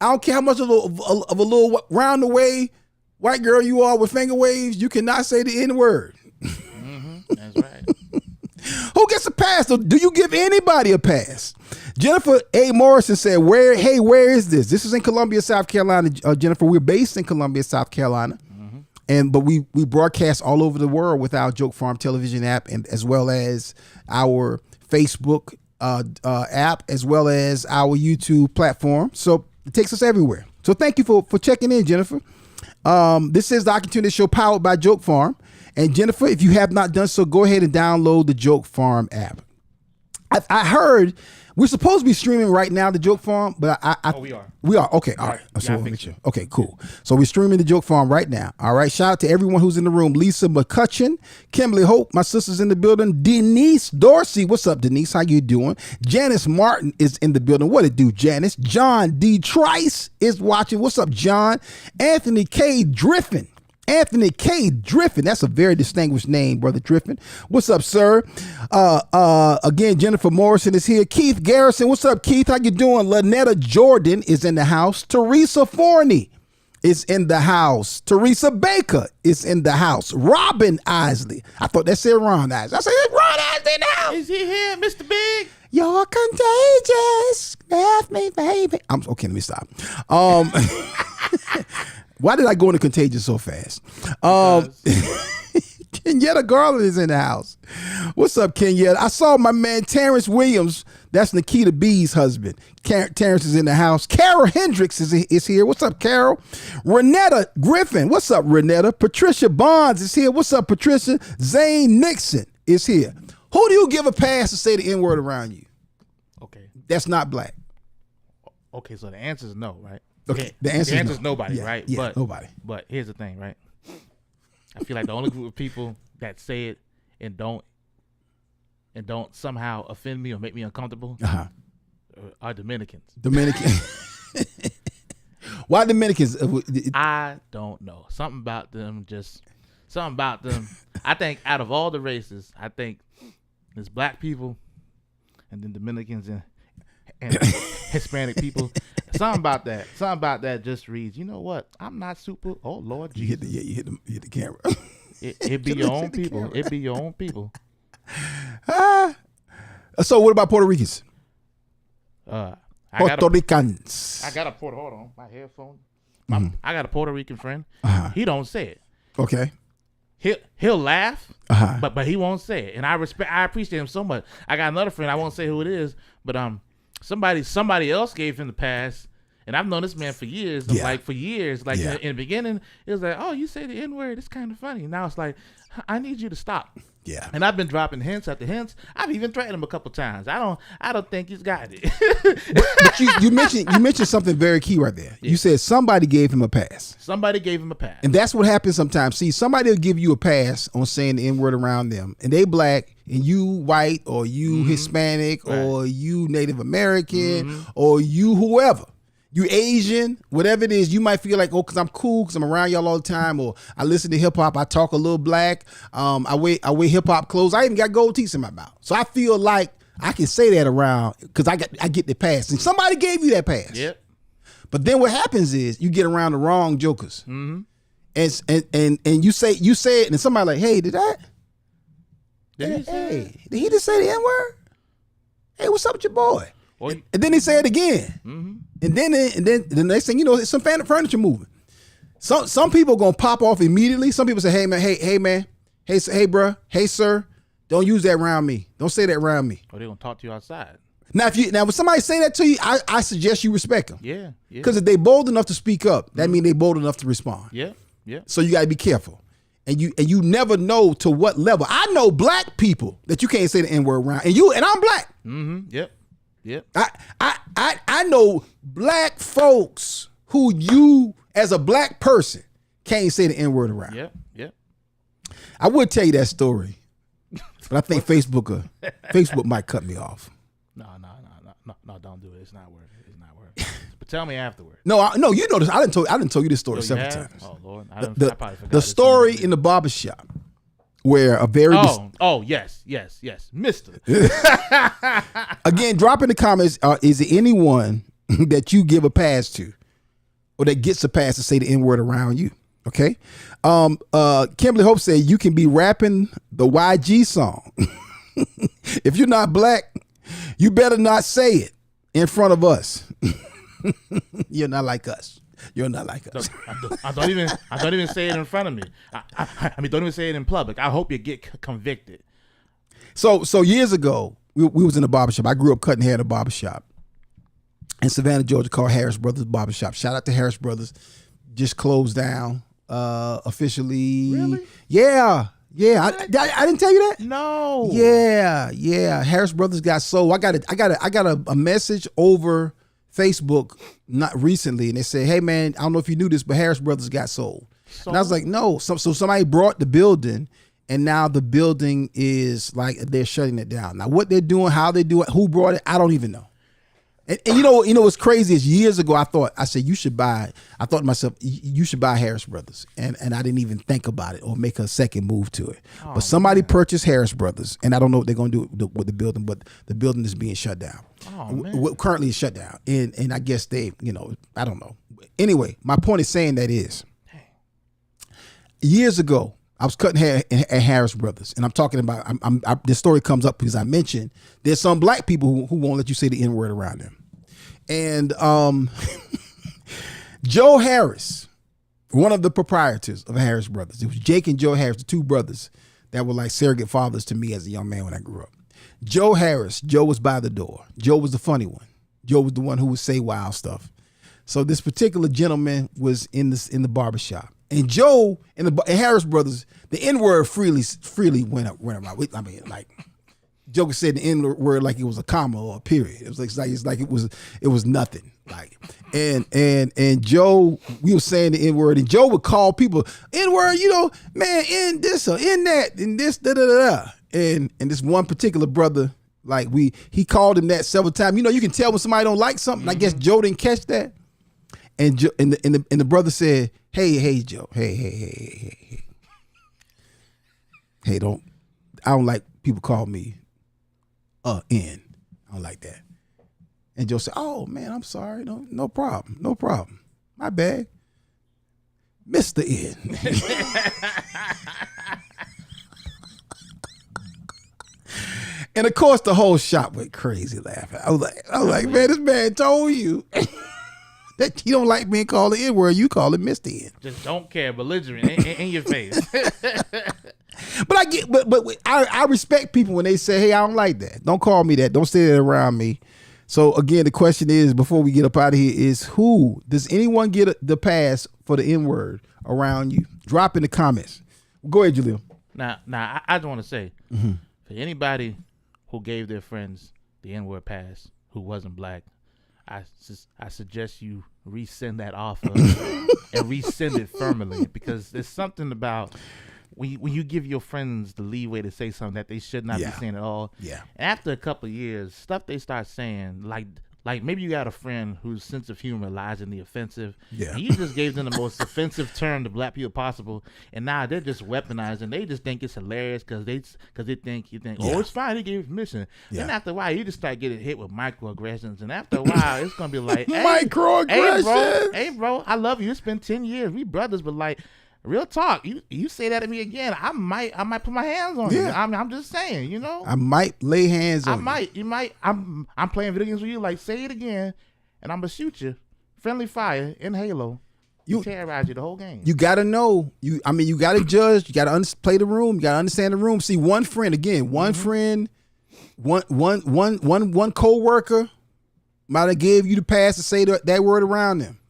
I don't care how much of a little round the way white girl you are with finger waves. You cannot say the N-word. Mm-hmm. That's right. Who gets a pass? Do you give anybody a pass? Jennifer A. Morrison said, where is this? This is in Columbia, South Carolina. Jennifer, we're based in Columbia, South Carolina. Mm-hmm. But we broadcast all over the world with our Joke Farm television app, and as well as our Facebook app, as well as our YouTube platform. So it takes us everywhere. So thank you for checking in, Jennifer. This is the I Can Tune This show powered by Joke Farm. And Jennifer, if you have not done so, go ahead and download the Joke Farm app. I heard we're supposed to be streaming right now, the Joke Farm, but we are. We are. Okay. All right. So make sure. Okay, cool. So we're streaming the Joke Farm right now. All right. Shout out to everyone who's in the room. Lisa McCutcheon, Kimberly Hope, my sister's in the building. Denise Dorsey. What's up, Denise? How you doing? Janice Martin is in the building. What it do, Janice? John D. Trice is watching. What's up, John? Anthony K. Driffin. Anthony K. Driffin. That's a very distinguished name, Brother Driffin. What's up, sir? Again, Jennifer Morrison is here. Keith Garrison. What's up, Keith? How you doing? Lynetta Jordan is in the house. Teresa Forney. is in the house. Teresa Baker is in the house. Robin Isley. I thought that said Ron Isley. I said, is Ron Isley in the house? Is he here, Mr. Big? You're contagious. Left me, baby. Okay, let me stop. Why did I go into contagious so fast? Kenyatta Garland is in the house. What's up, Kenyatta? I saw my man Terrence Williams. That's Nikita B's husband. Terrence is in the house. Carol Hendricks is here. What's up, Carol? Renetta Griffin. What's up, Renetta? Patricia Bonds is here. What's up, Patricia? Zane Nixon is here. Who do you give a pass to say the N-word around you? Okay. That's not black. Okay, so the answer is no, right? Okay, the answer is no. nobody, Yeah, right? yeah, but, nobody. But here's the thing, right? I feel like the only group of people that say it and don't somehow offend me or make me uncomfortable are Dominicans. Dominican. Why Dominicans? I don't know. Something about them. I think out of all the races, I think there's black people and then Dominicans and Hispanic people. Something about that just reads, you know what? I'm not super. Oh, Lord Jesus. You hit the camera. It be your own people. It be your own people. So what about Puerto Ricans? Puerto Ricans. I got a Hold on, my headphone. I got a Puerto Rican friend. He don't say it. Okay. He'll laugh, but he won't say it, and I appreciate him so much. I got another friend. I won't say who it is, but somebody else gave him the pass, and I've known this man for years. In the beginning, it was like, oh, you say the N-word, it's kind of funny. Now it's like, I need you to stop. Yeah. And I've been dropping hints after hints. I've even threatened him a couple times. I don't think he's got it. but you mentioned something very key right there. Yeah. You said somebody gave him a pass. Somebody gave him a pass. And that's what happens sometimes. See, somebody will give you a pass on saying the N-word around them, and they black, and you white, or you Hispanic, or you Native American, or you whoever. You Asian, whatever it is, you might feel like, oh, because I'm cool, because I'm around y'all all the time, or I listen to hip hop, I talk a little black, I wear hip hop clothes, I even got gold teeth in my mouth. So I feel like I can say that around because I get the pass. And somebody gave you that pass. Yep. But then what happens is you get around the wrong jokers. And you say it, and somebody like, hey, did he just say the N-word? Hey, what's up with your boy? And then they say it again. And then the next thing you know, it's some furniture moving. Some people are gonna pop off immediately. Some people say, hey man, hey bro, hey sir, don't use that around me. Don't say that around me. Or they're gonna talk to you outside. Now when somebody say that to you, I suggest you respect them. Yeah. Because if they bold enough to speak up, that means they bold enough to respond. Yeah. So you gotta be careful. And you never know to what level. I know black people that you can't say the N-word around. And I'm black. Yep. I know black folks who you, as a black person, can't say the N-word around. Yep. I would tell you that story, but I think Facebook might cut me off. No, don't do it. It's not worth it. But tell me afterward. No, you know this. I didn't tell you this story several times. Oh Lord, I probably forgot the story in the barbershop where a very yes, Mister. Again, drop in the comments. Is there anyone that you give a pass to, or that gets a pass to say the N-word around you? Okay. Kimberly Hope said you can be rapping the YG song. If you're not black, you better not say it in front of us. You're not like us. You're not like us. I don't even say it in front of me. I mean, don't even say it in public. I hope you get convicted. So years ago, we was in a barbershop. I grew up cutting hair at a barbershop in Savannah, Georgia, called Harris Brothers Barbershop. Shout out to Harris Brothers. Just closed down officially. Really? Yeah. I didn't tell you that. No. Yeah. Harris Brothers got sold. I got a message over Facebook not recently, and they said, hey man, I don't know if you knew this, but Harris Brothers got sold. And I was like, no. So somebody brought the building, and now the building is like they're shutting it down. Now what they're doing, how they do it, who brought it, I don't even know. And you know what's crazy is years ago I thought to myself, you should buy Harris Brothers, and I didn't even think about it or make a second move to it. But somebody purchased Harris Brothers, and I don't know what they're gonna do with the building, but the building is being shut down. Currently it's shut down, and I guess they, I don't know. Anyway, my point is saying that is, years ago I was cutting hair at Harris Brothers, and I'm talking about. This story comes up because I mentioned there's some black people who won't let you say the N-word around them, and Joe Harris, one of the proprietors of Harris Brothers, it was Jake and Joe Harris, the two brothers that were like surrogate fathers to me as a young man when I grew up. Joe Harris, Joe was by the door. Joe was the funny one. Joe was the one who would say wild stuff. So this particular gentleman was in the barbershop. And Joe and Harris Brothers, the N-word freely went around. I mean, like Joker said the N-word like it was a comma or a period. It was nothing. Like and Joe, we were saying the N-word, and Joe would call people N-word, man, in this or in that, and this da. And this one particular brother, like he called him that several times. You can tell when somebody don't like something. I guess Joe didn't catch that. And Joe, and the brother said, Hey, Joe. Hey, I don't like people call me N. I don't like that. And Joe said, oh man, I'm sorry. No problem. My bad. Mr. N. And of course the whole shop went crazy laughing. I was like, man, this man told you that you don't like being called the N-word, you call it Mr. N. Just don't care, belligerent in your face. But I respect people when they say, hey, I don't like that. Don't call me that. Don't say that around me. So again, the question is, before we get up out of here, is who does anyone get the pass for the N-word around you? Drop in the comments. Go ahead, Jaleel. Now, I just want to say, for anybody who gave their friends the N-word pass who wasn't black, I suggest you resend that offer and resend it firmly, because there's something about when you give your friends the leeway to say something that they should not be saying at all. Yeah. After a couple of years, stuff they start saying, like maybe you got a friend whose sense of humor lies in the offensive. Yeah. And you just gave them the most offensive term to black people possible, and now they're just weaponizing. They just think it's hilarious because they think oh, it's fine. They gave you permission. Yeah. Then after a while, you just start getting hit with microaggressions, and after a while, it's gonna be like microaggressions. Hey, bro, I love you. It's been 10 years. We brothers, but like. Real talk, you say that to me again, I might put my hands on you. I'm just saying, I might lay hands on you. You might. I'm playing video games with you. Like, say it again, and I'm gonna shoot you. Friendly fire in Halo. You terrorize you the whole game. You gotta know. You gotta judge. You gotta play the room. You gotta understand the room. See, one friend, one co-worker might have gave you the pass to say that word around them.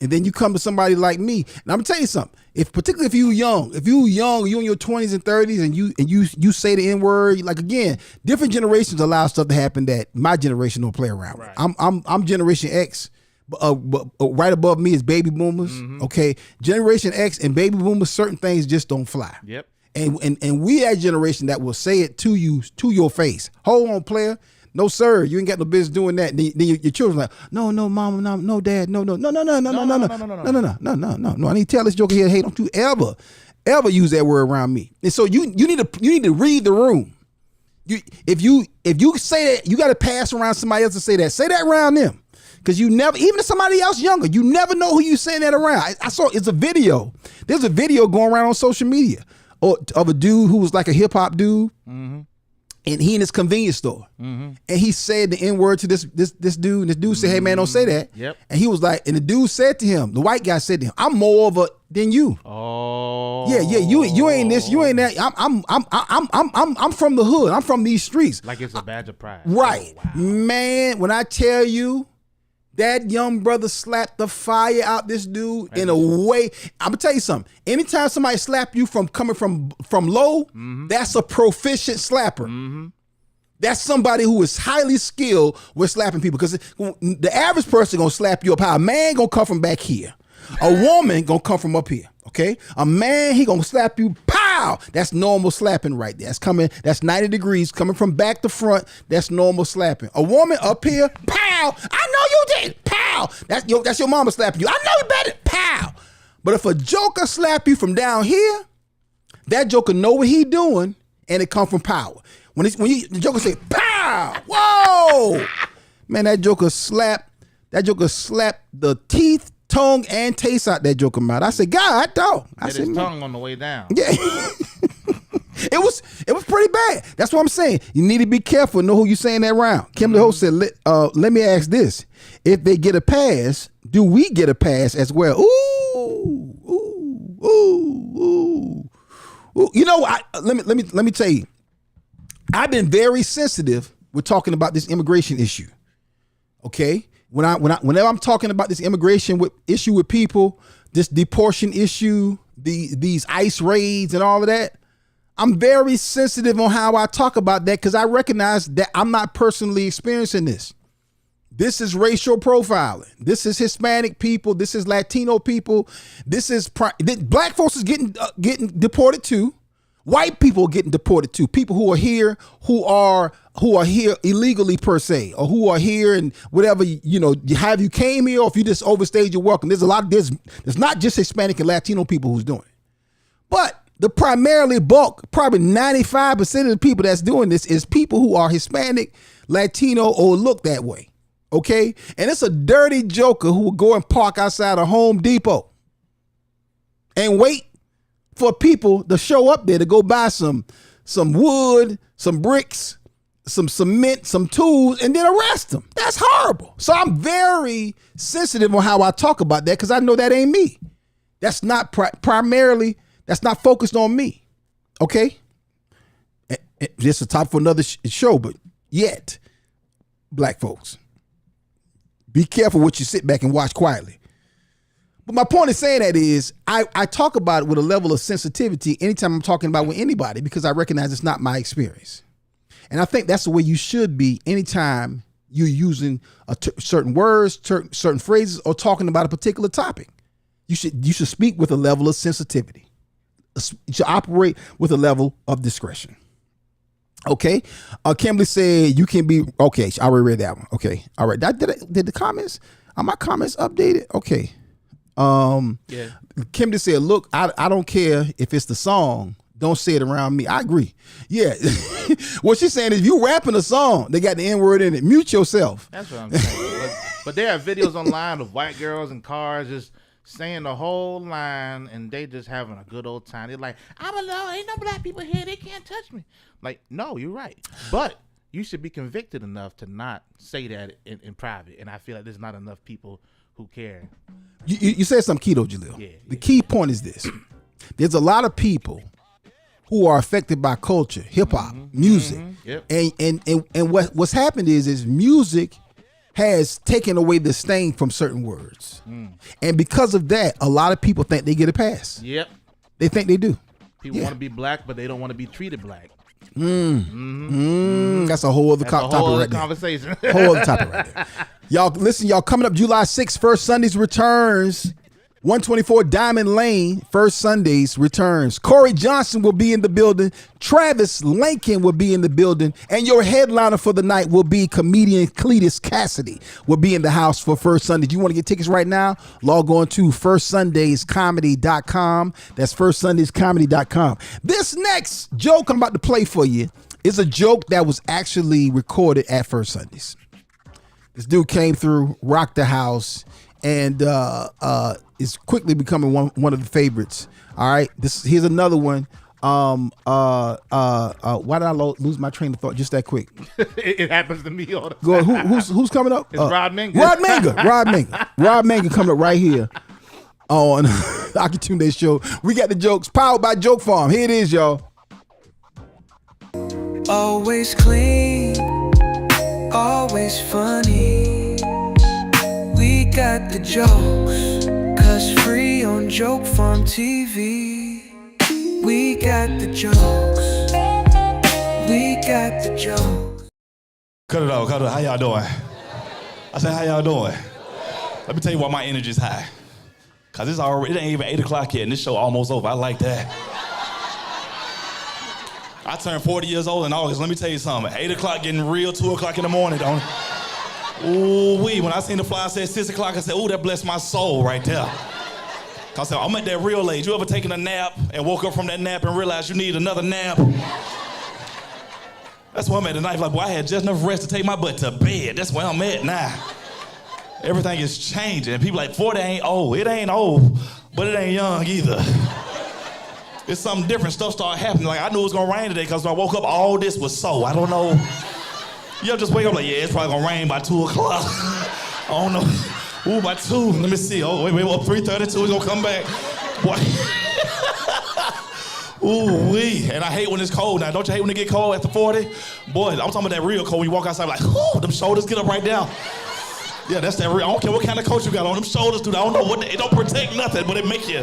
And then you come to somebody like me, and I'm gonna tell you something. Particularly if you young, you in your 20s and 30s, and you say the N-word, like again, different generations allow stuff to happen that my generation don't play around with. I'm Generation X, but right above me is baby boomers. Okay, Generation X and baby boomers, certain things just don't fly. Yep. And we that generation that will say it to you, to your face. Hold on, player. No, sir, you ain't got no business doing that. Then your children like, no, mama, no, dad, no. I need to tell this joker here, hey, don't you ever use that word around me. And so you need to read the room. If you say that, you got to pass around somebody else to say that. Say that around them, because you never, even if somebody else younger, you never know who you saying that around. I saw it's a video. There's a video going around on social media of a dude who was like a hip hop dude. And he in his convenience store, and he said the N-word to this dude, and this dude said, "Hey man, don't say that." Yep. And he was like, and the dude said to him, the white guy said to him, "I'm more of a than you." Oh. Yeah, you ain't this, you ain't that. I'm from the hood. I'm from these streets. Like it's a badge of pride. Right, oh, wow. Man. When I tell you, that young brother slapped the fire out this dude in a way. I'm gonna tell you something. Anytime somebody slap you from coming from low, that's a proficient slapper. That's somebody who is highly skilled with slapping people. Because the average person gonna slap you up high. A man gonna come from back here. A woman gonna come from up here. Okay, a man, he gonna slap you pow pow. That's normal slapping right there. That's 90 degrees coming from back to front. That's normal slapping. A woman up here, pow. I know you did, pow. That's your mama slapping you. I know you better, pow. But if a joker slap you from down here, that joker know what he doing, and it come from power. When the joker say pow, whoa, man, that joker slap the teeth, tongue, and taste out that joker mouth. I said, God, dog. I said, his tongue on the way down. Yeah. It was pretty bad. That's what I'm saying. You need to be careful. Know who you saying that around. Kimberly Holt said, let me ask this. If they get a pass, do we get a pass as well? Ooh. You know, let me tell you. I've been very sensitive with talking about this immigration issue. Okay? Whenever I'm talking about this immigration issue with people, this deportation issue, these ICE raids and all of that, I'm very sensitive on how I talk about that because I recognize that I'm not personally experiencing this. This is racial profiling. This is Hispanic people. This is Latino people. This is black folks is getting deported too. White people are getting deported too. People who are here, who are here illegally per se, or who are here and whatever, have you came here or if you just overstayed your welcome. There's not just Hispanic and Latino people who's doing it. But the primarily bulk, probably 95% of the people that's doing this is people who are Hispanic, Latino, or look that way. Okay? And it's a dirty joker who will go and park outside a Home Depot and wait for people to show up there to go buy some wood, some bricks, some cement, some tools, and then arrest them. That's horrible. So I'm very sensitive on how I talk about that because I know that ain't me. That's not primarily, that's not focused on me. Okay? This is a topic for another show, but yet, black folks, be careful what you sit back and watch quietly. But my point in saying that is I talk about it with a level of sensitivity anytime I'm talking about with anybody because I recognize it's not my experience. And I think that's the way you should be anytime you're using certain words, certain phrases, or talking about a particular topic. You should speak with a level of sensitivity. You should operate with a level of discretion. Okay. Kimberly said you can be, okay, I already read that one. Okay. All right. Did the comments, are my comments updated? Okay. Yeah. Kimberly said, look, I don't care if it's the song. Don't say it around me. I agree. Yeah. What she's saying is if you rapping a song, they got the N-word in it. Mute yourself. That's what I'm saying. but there are videos online of white girls in cars just saying the whole line and they just having a good old time. They're like, I'm alone. Ain't no black people here. They can't touch me. Like, no, you're right. But you should be convicted enough to not say that in private. And I feel like there's not enough people who care. You said something key though, Jalil. Yeah, the key point is this. There's a lot of people who are affected by culture, hip hop, music. Yep. And what's happened is music has taken away the sting from certain words. And because of that, a lot of people think they get a pass. Yep. They think they do. People want to be black, but they don't want to be treated black. That's a whole other topic conversation. Whole other topic right there. Y'all, listen, y'all, coming up July 6th, First Sundays returns. 124 Diamond Lane, First Sundays returns. Corey Johnson will be in the building. Travis Lincoln will be in the building. And your headliner for the night will be comedian Cletus Cassidy will be in the house for First Sundays. You want to get tickets right now? Log on to firstsundayscomedy.com. That's firstsundayscomedy.com. This next joke I'm about to play for you is a joke that was actually recorded at First Sundays. This dude came through, rocked the house, and is quickly becoming one of the favorites. All right, here's another one. Why did I lose my train of thought just that quick? It happens to me all the time. Go ahead. Who's coming up? It's Rod Minga. Rod Minga coming up right here on Akitunde Show. We got the jokes powered by Joke Farm. Here it is, y'all. Always clean, always funny. We got the jokes, 'cause free on Joke Farm TV. We got the jokes, we got the jokes. Cut it out. How y'all doing? I said, how y'all doing? Let me tell you why my energy's high. 'Cause it ain't even 8 o'clock yet and this show almost over. I like that. I turned 40 years old in August. Let me tell you something. 8 o'clock getting real, 2 o'clock in the morning, don't it? Ooh-wee. When I seen the flyer say 6 o'clock, I said, ooh, that blessed my soul right there. I said, I'm at that real age. You ever taken a nap and woke up from that nap and realized you need another nap? That's where I'm at tonight. Like, boy, I had just enough rest to take my butt to bed. That's where I'm at now. Everything is changing. People like, 40 ain't old. It ain't old, but it ain't young either. It's something different. Stuff started happening. Like, I knew it was gonna rain today because when I woke up, all this was so. I don't know. You ever just wake up like, yeah, it's probably gonna rain by 2 o'clock. I don't know. Ooh, by 2. Let me see. Oh, wait, 3:32, we're gonna come back. Boy. Ooh, wee. And I hate when it's cold now. Don't you hate when it get cold after 40? Boy, I'm talking about that real cold. When you walk outside, like, whoo, them shoulders get up right down. Yeah, that's that real. I don't care what kind of coat you got on. Them shoulders, dude. I don't know what. It don't protect nothing, but it make you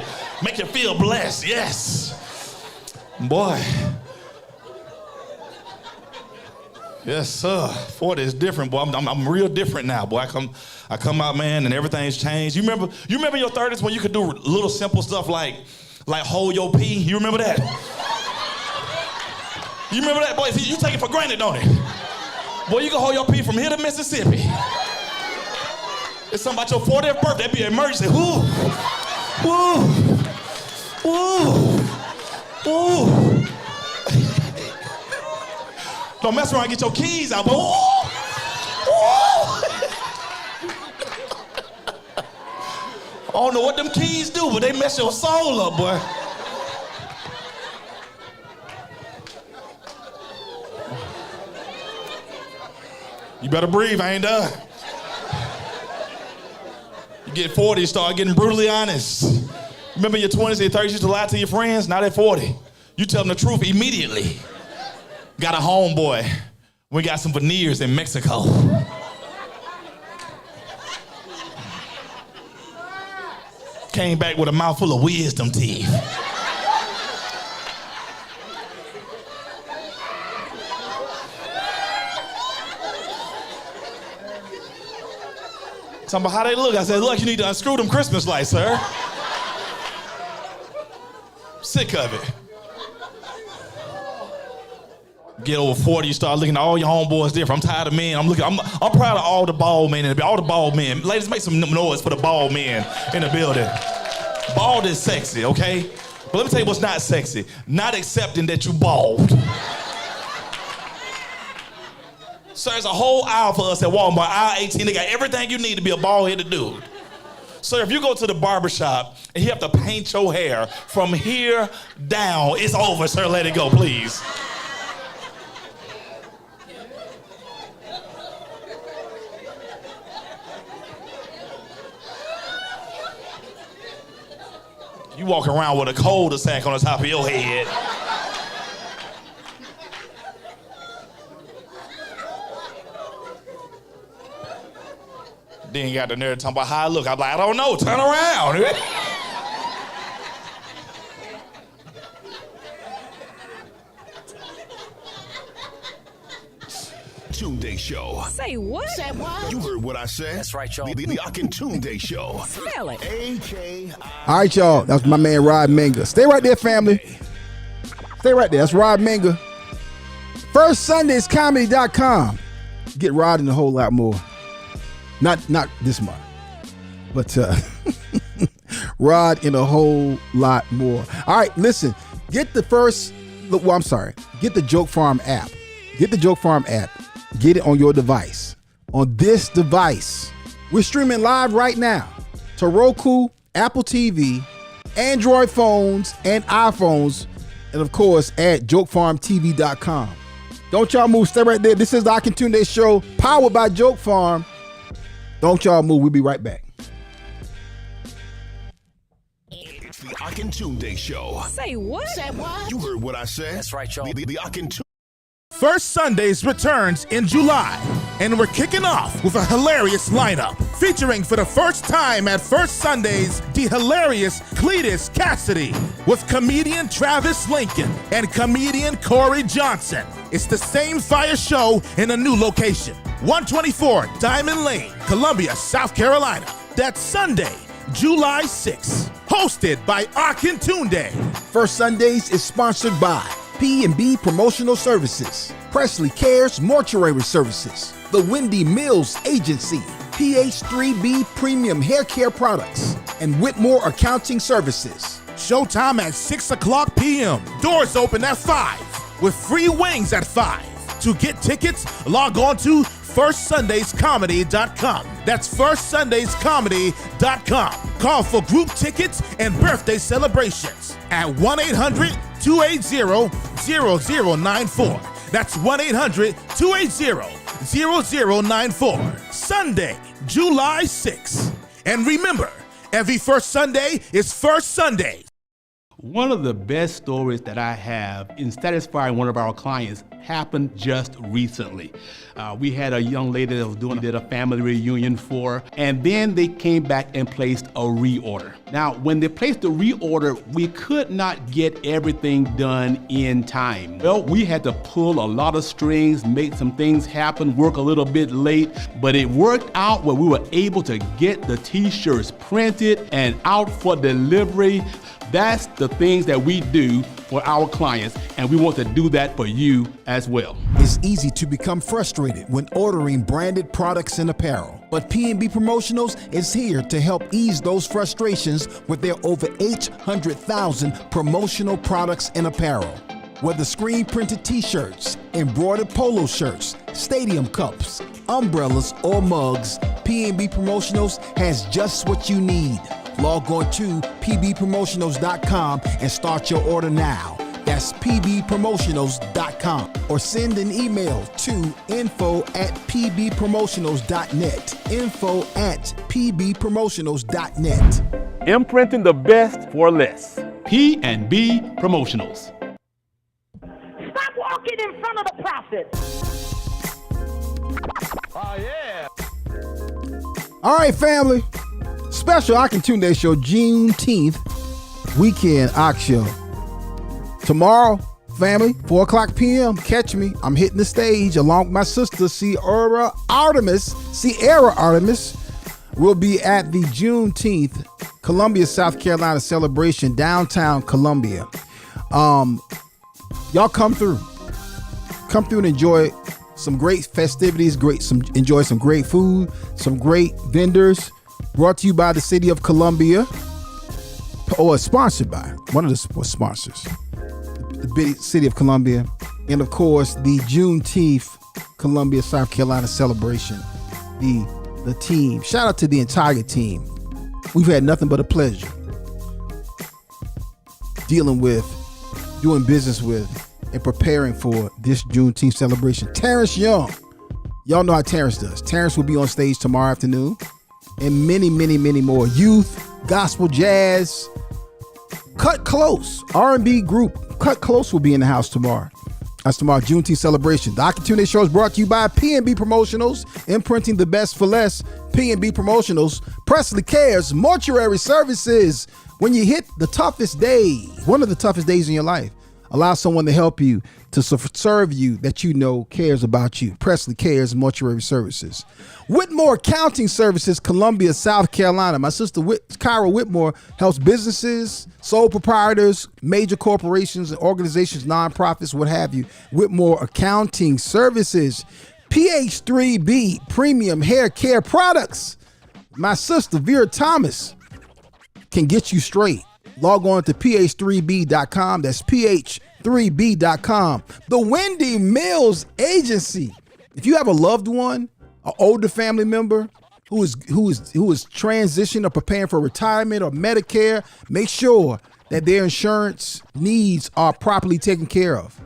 feel blessed. Yes, boy. Yes, sir. 40 is different, boy. I'm real different now, boy. I come out, man, and everything's changed. You remember your 30s when you could do little simple stuff like hold your pee? You remember that? You remember that, boy? See, you take it for granted, don't it? Boy, you can hold your pee from here to Mississippi. It's something about your 40th birthday. That'd be an emergency. Woo, woo, woo, woo. Don't mess around and get your keys out, boy. Woo, woo. I don't know what them keys do, but they mess your soul up, boy. You better breathe, I ain't done. You get 40, you start getting brutally honest. Remember your 20s and your 30s, you used to lie to your friends? Now they're 40. You tell them the truth immediately. Got a homeboy. We got some veneers in Mexico. Came back with a mouthful of wisdom teeth. Talking about how they look. I said, look, you need to unscrew them Christmas lights, sir. Sick of it. Get over 40, you start looking at all your homeboys different. I'm tired of men. I'm proud of all the bald men. All the bald men. Ladies, make some noise for the bald men in the building. Bald is sexy, okay? But let me tell you what's not sexy. Not accepting that you bald. So there's a whole aisle for us at Walmart, aisle 18. They got everything you need to be a bald-headed dude. So if you go to the barbershop and you have to paint your hair from here down, it's over, sir. Let it go, please. You walk around with a cul-de-sac on the top of your head. Then you got the nerve talking about how I look. I'm like, I don't know, turn around. Tunde Show. Say what? Say what? You heard what I said. That's right, y'all. The Akintunde Show. Smell it. AKI. All right, y'all. That's my man, Rod Minga. Stay right there, family. Stay right there. That's Rod Minga. FirstSundaysComedy.com. Get Rod and a whole lot more. Not this month, but Rod and a whole lot more. All right, listen. Get the Joke Farm app. Get the Joke Farm app. Get it on your device. On this device. We're streaming live right now to Roku, Apple TV, Android phones, and iPhones, and of course at JokeFarmTV.com. Don't y'all move. Stay right there. This is the Akintunde Show, powered by Joke Farm. Don't y'all move. We'll be right back. It's the Akintunde Show. Say what? Say what? You heard what I said. That's right, y'all. The Akintunde. First Sundays returns in July, and we're kicking off with a hilarious lineup featuring for the first time at First Sundays the hilarious Cletus Cassidy with comedian Travis Lincoln and comedian Corey Johnson. It's the same fire show in a new location, 124 Diamond Lane, Columbia, South Carolina. That's Sunday, July 6th. Hosted by Akintunde. First Sundays is sponsored by P&B Promotional Services, Presley Cares Mortuary Services, The Wendy Mills Agency, PH3B Premium Hair Care Products, and Whitmore Accounting Services. Showtime at 6 o'clock p.m. Doors open at 5 with free wings at 5. To get tickets, log on to firstsundayscomedy.com. That's firstsundayscomedy.com. Call for group tickets and birthday celebrations at 1-800-280-0094. That's 1-800-280-0094. Sunday, July 6th. And remember, every first Sunday is First Sunday. One of the best stories that I have in satisfying one of our clients happened just recently. We had a young lady that was did a family reunion for, and then they came back and placed a reorder. Now, when they placed the reorder, we could not get everything done in time. Well, we had to pull a lot of strings, make some things happen, work a little bit late, but it worked out where we were able to get the t-shirts printed and out for delivery. That's the things that we do for our clients, and we want to do that for you as well. It's easy to become frustrated when ordering branded products and apparel, but P&B Promotionals is here to help ease those frustrations with their over 800,000 promotional products and apparel. Whether screen printed t-shirts, embroidered polo shirts, stadium cups, umbrellas, or mugs, P&B Promotionals has just what you need. Log on to pbpromotionals.com and start your order now. That's pbpromotionals.com, or send an email to info@pbpromotionals.net. info@pbpromotionals.net. Imprinting the best for less. P&B Promotionals. Stop walking in front of the prophet. Oh, yeah. All right, family. Special I Can Tune Day show, Juneteenth weekend Ox show. Tomorrow, family, 4 o'clock p.m. Catch me. I'm hitting the stage along with my sister, Sierra Artemis. We'll be at the Juneteenth Columbia, South Carolina celebration, downtown Columbia. Y'all come through. Come through and enjoy some great festivities, enjoy some great food, some great vendors. Brought to you by the City of Columbia, or sponsored by one of the sponsors, the City of Columbia, and of course the Juneteenth Columbia, South Carolina celebration. The team. Shout out to the entire team. We've had nothing but a pleasure dealing with, doing business with, and preparing for this Juneteenth celebration. Terrence Young, y'all know how Terrence does. Terrence will be on stage tomorrow afternoon. And many, many, many more. Youth, gospel, jazz, Cut Close, R&B group Cut Close will be in the house tomorrow. That's tomorrow, Juneteenth celebration. The Opportunity Show is brought to you by P&B Promotionals, imprinting the best for less. P&B Promotionals, Presley Cares Mortuary Services. When you hit the toughest day, one of the toughest days in your life, allow someone to help you, to serve you, that you know cares about you. Presley Cares Mortuary Services. Whitmore Accounting Services, Columbia, South Carolina. My sister Kyra Whitmore helps businesses, sole proprietors, major corporations and organizations, nonprofits, what have you. Whitmore Accounting Services. PH3B Premium Hair Care Products. My sister Vera Thomas can get you straight. Log on to ph3b.com. That's ph3b.com. The Wendy Mills Agency. If you have a loved one, an older family member who is transitioning or preparing for retirement or Medicare, make sure that their insurance needs are properly taken care of.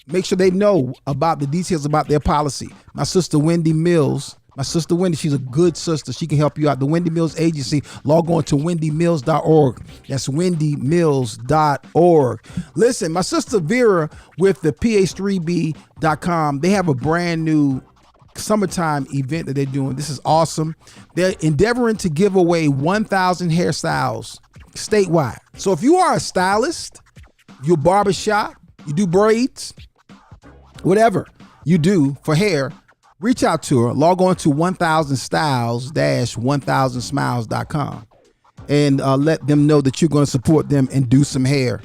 Make sure they know about the details about their policy. My sister Wendy Mills. My sister Wendy, she's a good sister. She can help you out. The Wendy Mills Agency. Log on to wendymills.org. That's wendymills.org. Listen, my sister Vera with the ph3b.com, they have a brand new summertime event that they're doing. This is awesome. They're endeavoring to give away 1,000 hairstyles statewide. So if you are a stylist, you barbershop, you do braids, whatever you do for hair, reach out to her. Log on to 1000styles-1000smiles.com and let them know that you're going to support them and do some hair.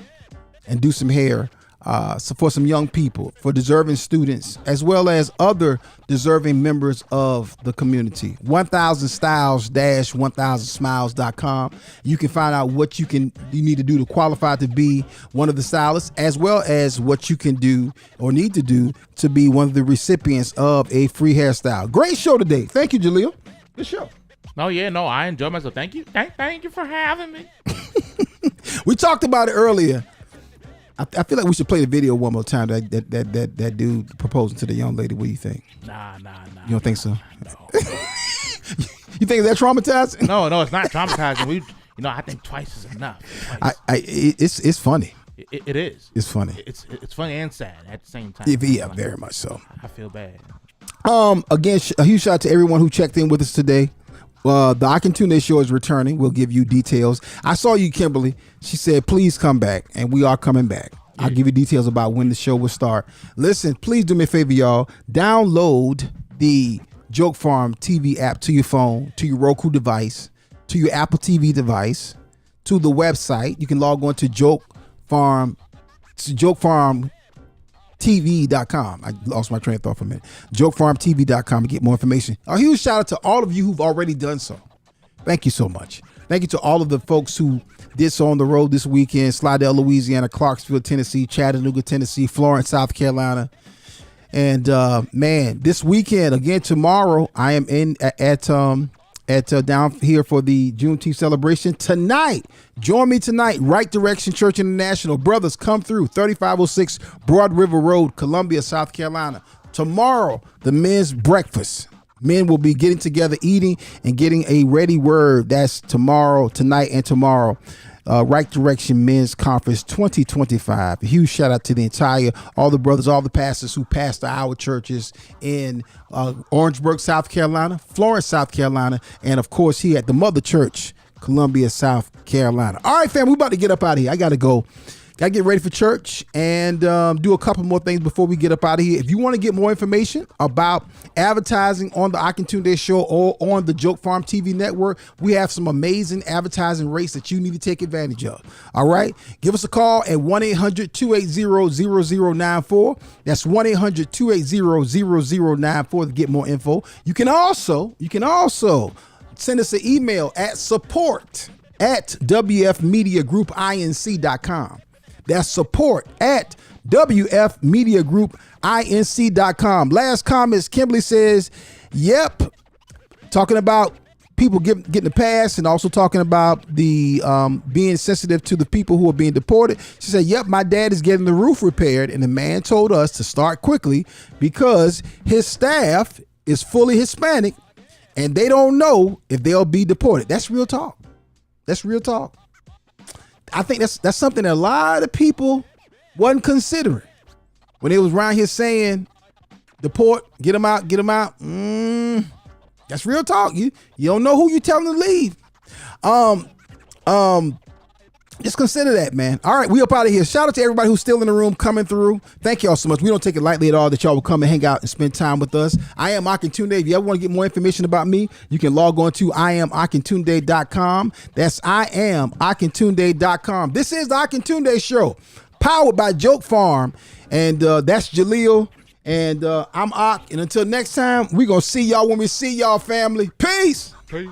for some young people, for deserving students, as well as other deserving members of the community. 1000styles-1000smiles.com. You can find out what you need to do to qualify to be one of the stylists, as well as what you can do or need to do to be one of the recipients of a free hairstyle. Great show today. Thank you, Jaleel. Good show. No, yeah, no, I enjoy myself. Thank you. Thank you for having me. We talked about it earlier. I feel like we should play the video one more time. That dude proposing to the young lady. What do you think? Nah. You don't think so? No. You think that traumatizing? No, it's not traumatizing. I think twice is enough. It's funny. It is. It's funny. It's funny and sad at the same time. Yeah, very much so. I feel bad. Again, a huge shout out to everyone who checked in with us today. The I Can Tune Day show is returning. We'll give you details. I saw you, Kimberly. She said, please come back, and we are coming back. I'll give you details about when the show will start. Listen, please do me a favor, y'all. Download the Joke Farm TV app to your phone, to your Roku device, to your Apple TV device, to the website. You can log on to jokefarmtv.com. I lost my train of thought for a minute. jokefarmtv.com to get more information. A huge shout out to all of you who've already done so. Thank you so much. Thank you to all of the folks who did so on the road this weekend. Slidell, Louisiana, Clarksville, Tennessee, Chattanooga, Tennessee, Florence, South Carolina. And man, this weekend, again tomorrow, I am in at down here for the Juneteenth celebration. Tonight, join me tonight, Right Direction Church International. Brothers, come through, 3506 Broad River Road, Columbia, South Carolina. Tomorrow, the men's breakfast. Men will be getting together, eating, and getting a ready word. That's tomorrow, tonight, and tomorrow. Right Direction Men's Conference 2025. A huge shout out to all the brothers, all the pastors who pastor our churches in Orangeburg, South Carolina, Florence, South Carolina, and of course here at the Mother Church, Columbia, South Carolina. All right, fam, we about to get up out of here. I got to go. Got to get ready for church and do a couple more things before we get up out of here. If you want to get more information about advertising on the I Can Tune Day show or on the Joke Farm TV network, we have some amazing advertising rates that you need to take advantage of. All right. Give us a call at 1-800-280-0094. That's 1-800-280-0094 to get more info. You can also send us an email at support@wfmediagroupinc.com. That's support@wfmediagroupinc.com. Last comments, Kimberly says, yep. Talking about people getting the pass and also talking about the being sensitive to the people who are being deported. She said, yep, my dad is getting the roof repaired, and the man told us to start quickly because his staff is fully Hispanic and they don't know if they'll be deported. That's real talk. That's real talk. I think that's something that a lot of people wasn't considering when they was around here saying, deport, get them out. That's real talk. You don't know who you telling to leave. Just consider that, man. All right, we up out of here. Shout out to everybody who's still in the room coming through. Thank y'all so much. We don't take it lightly at all that y'all will come and hang out and spend time with us. I am Akintunde. If you ever want to get more information about me, you can log on to IamAkintunde.com. That's IamAkintunde.com. This is the Akintunde Show, powered by Joke Farm. And that's Jaleel. And I'm Ak. And until next time, we're going to see y'all when we see y'all, family. Peace. Peace.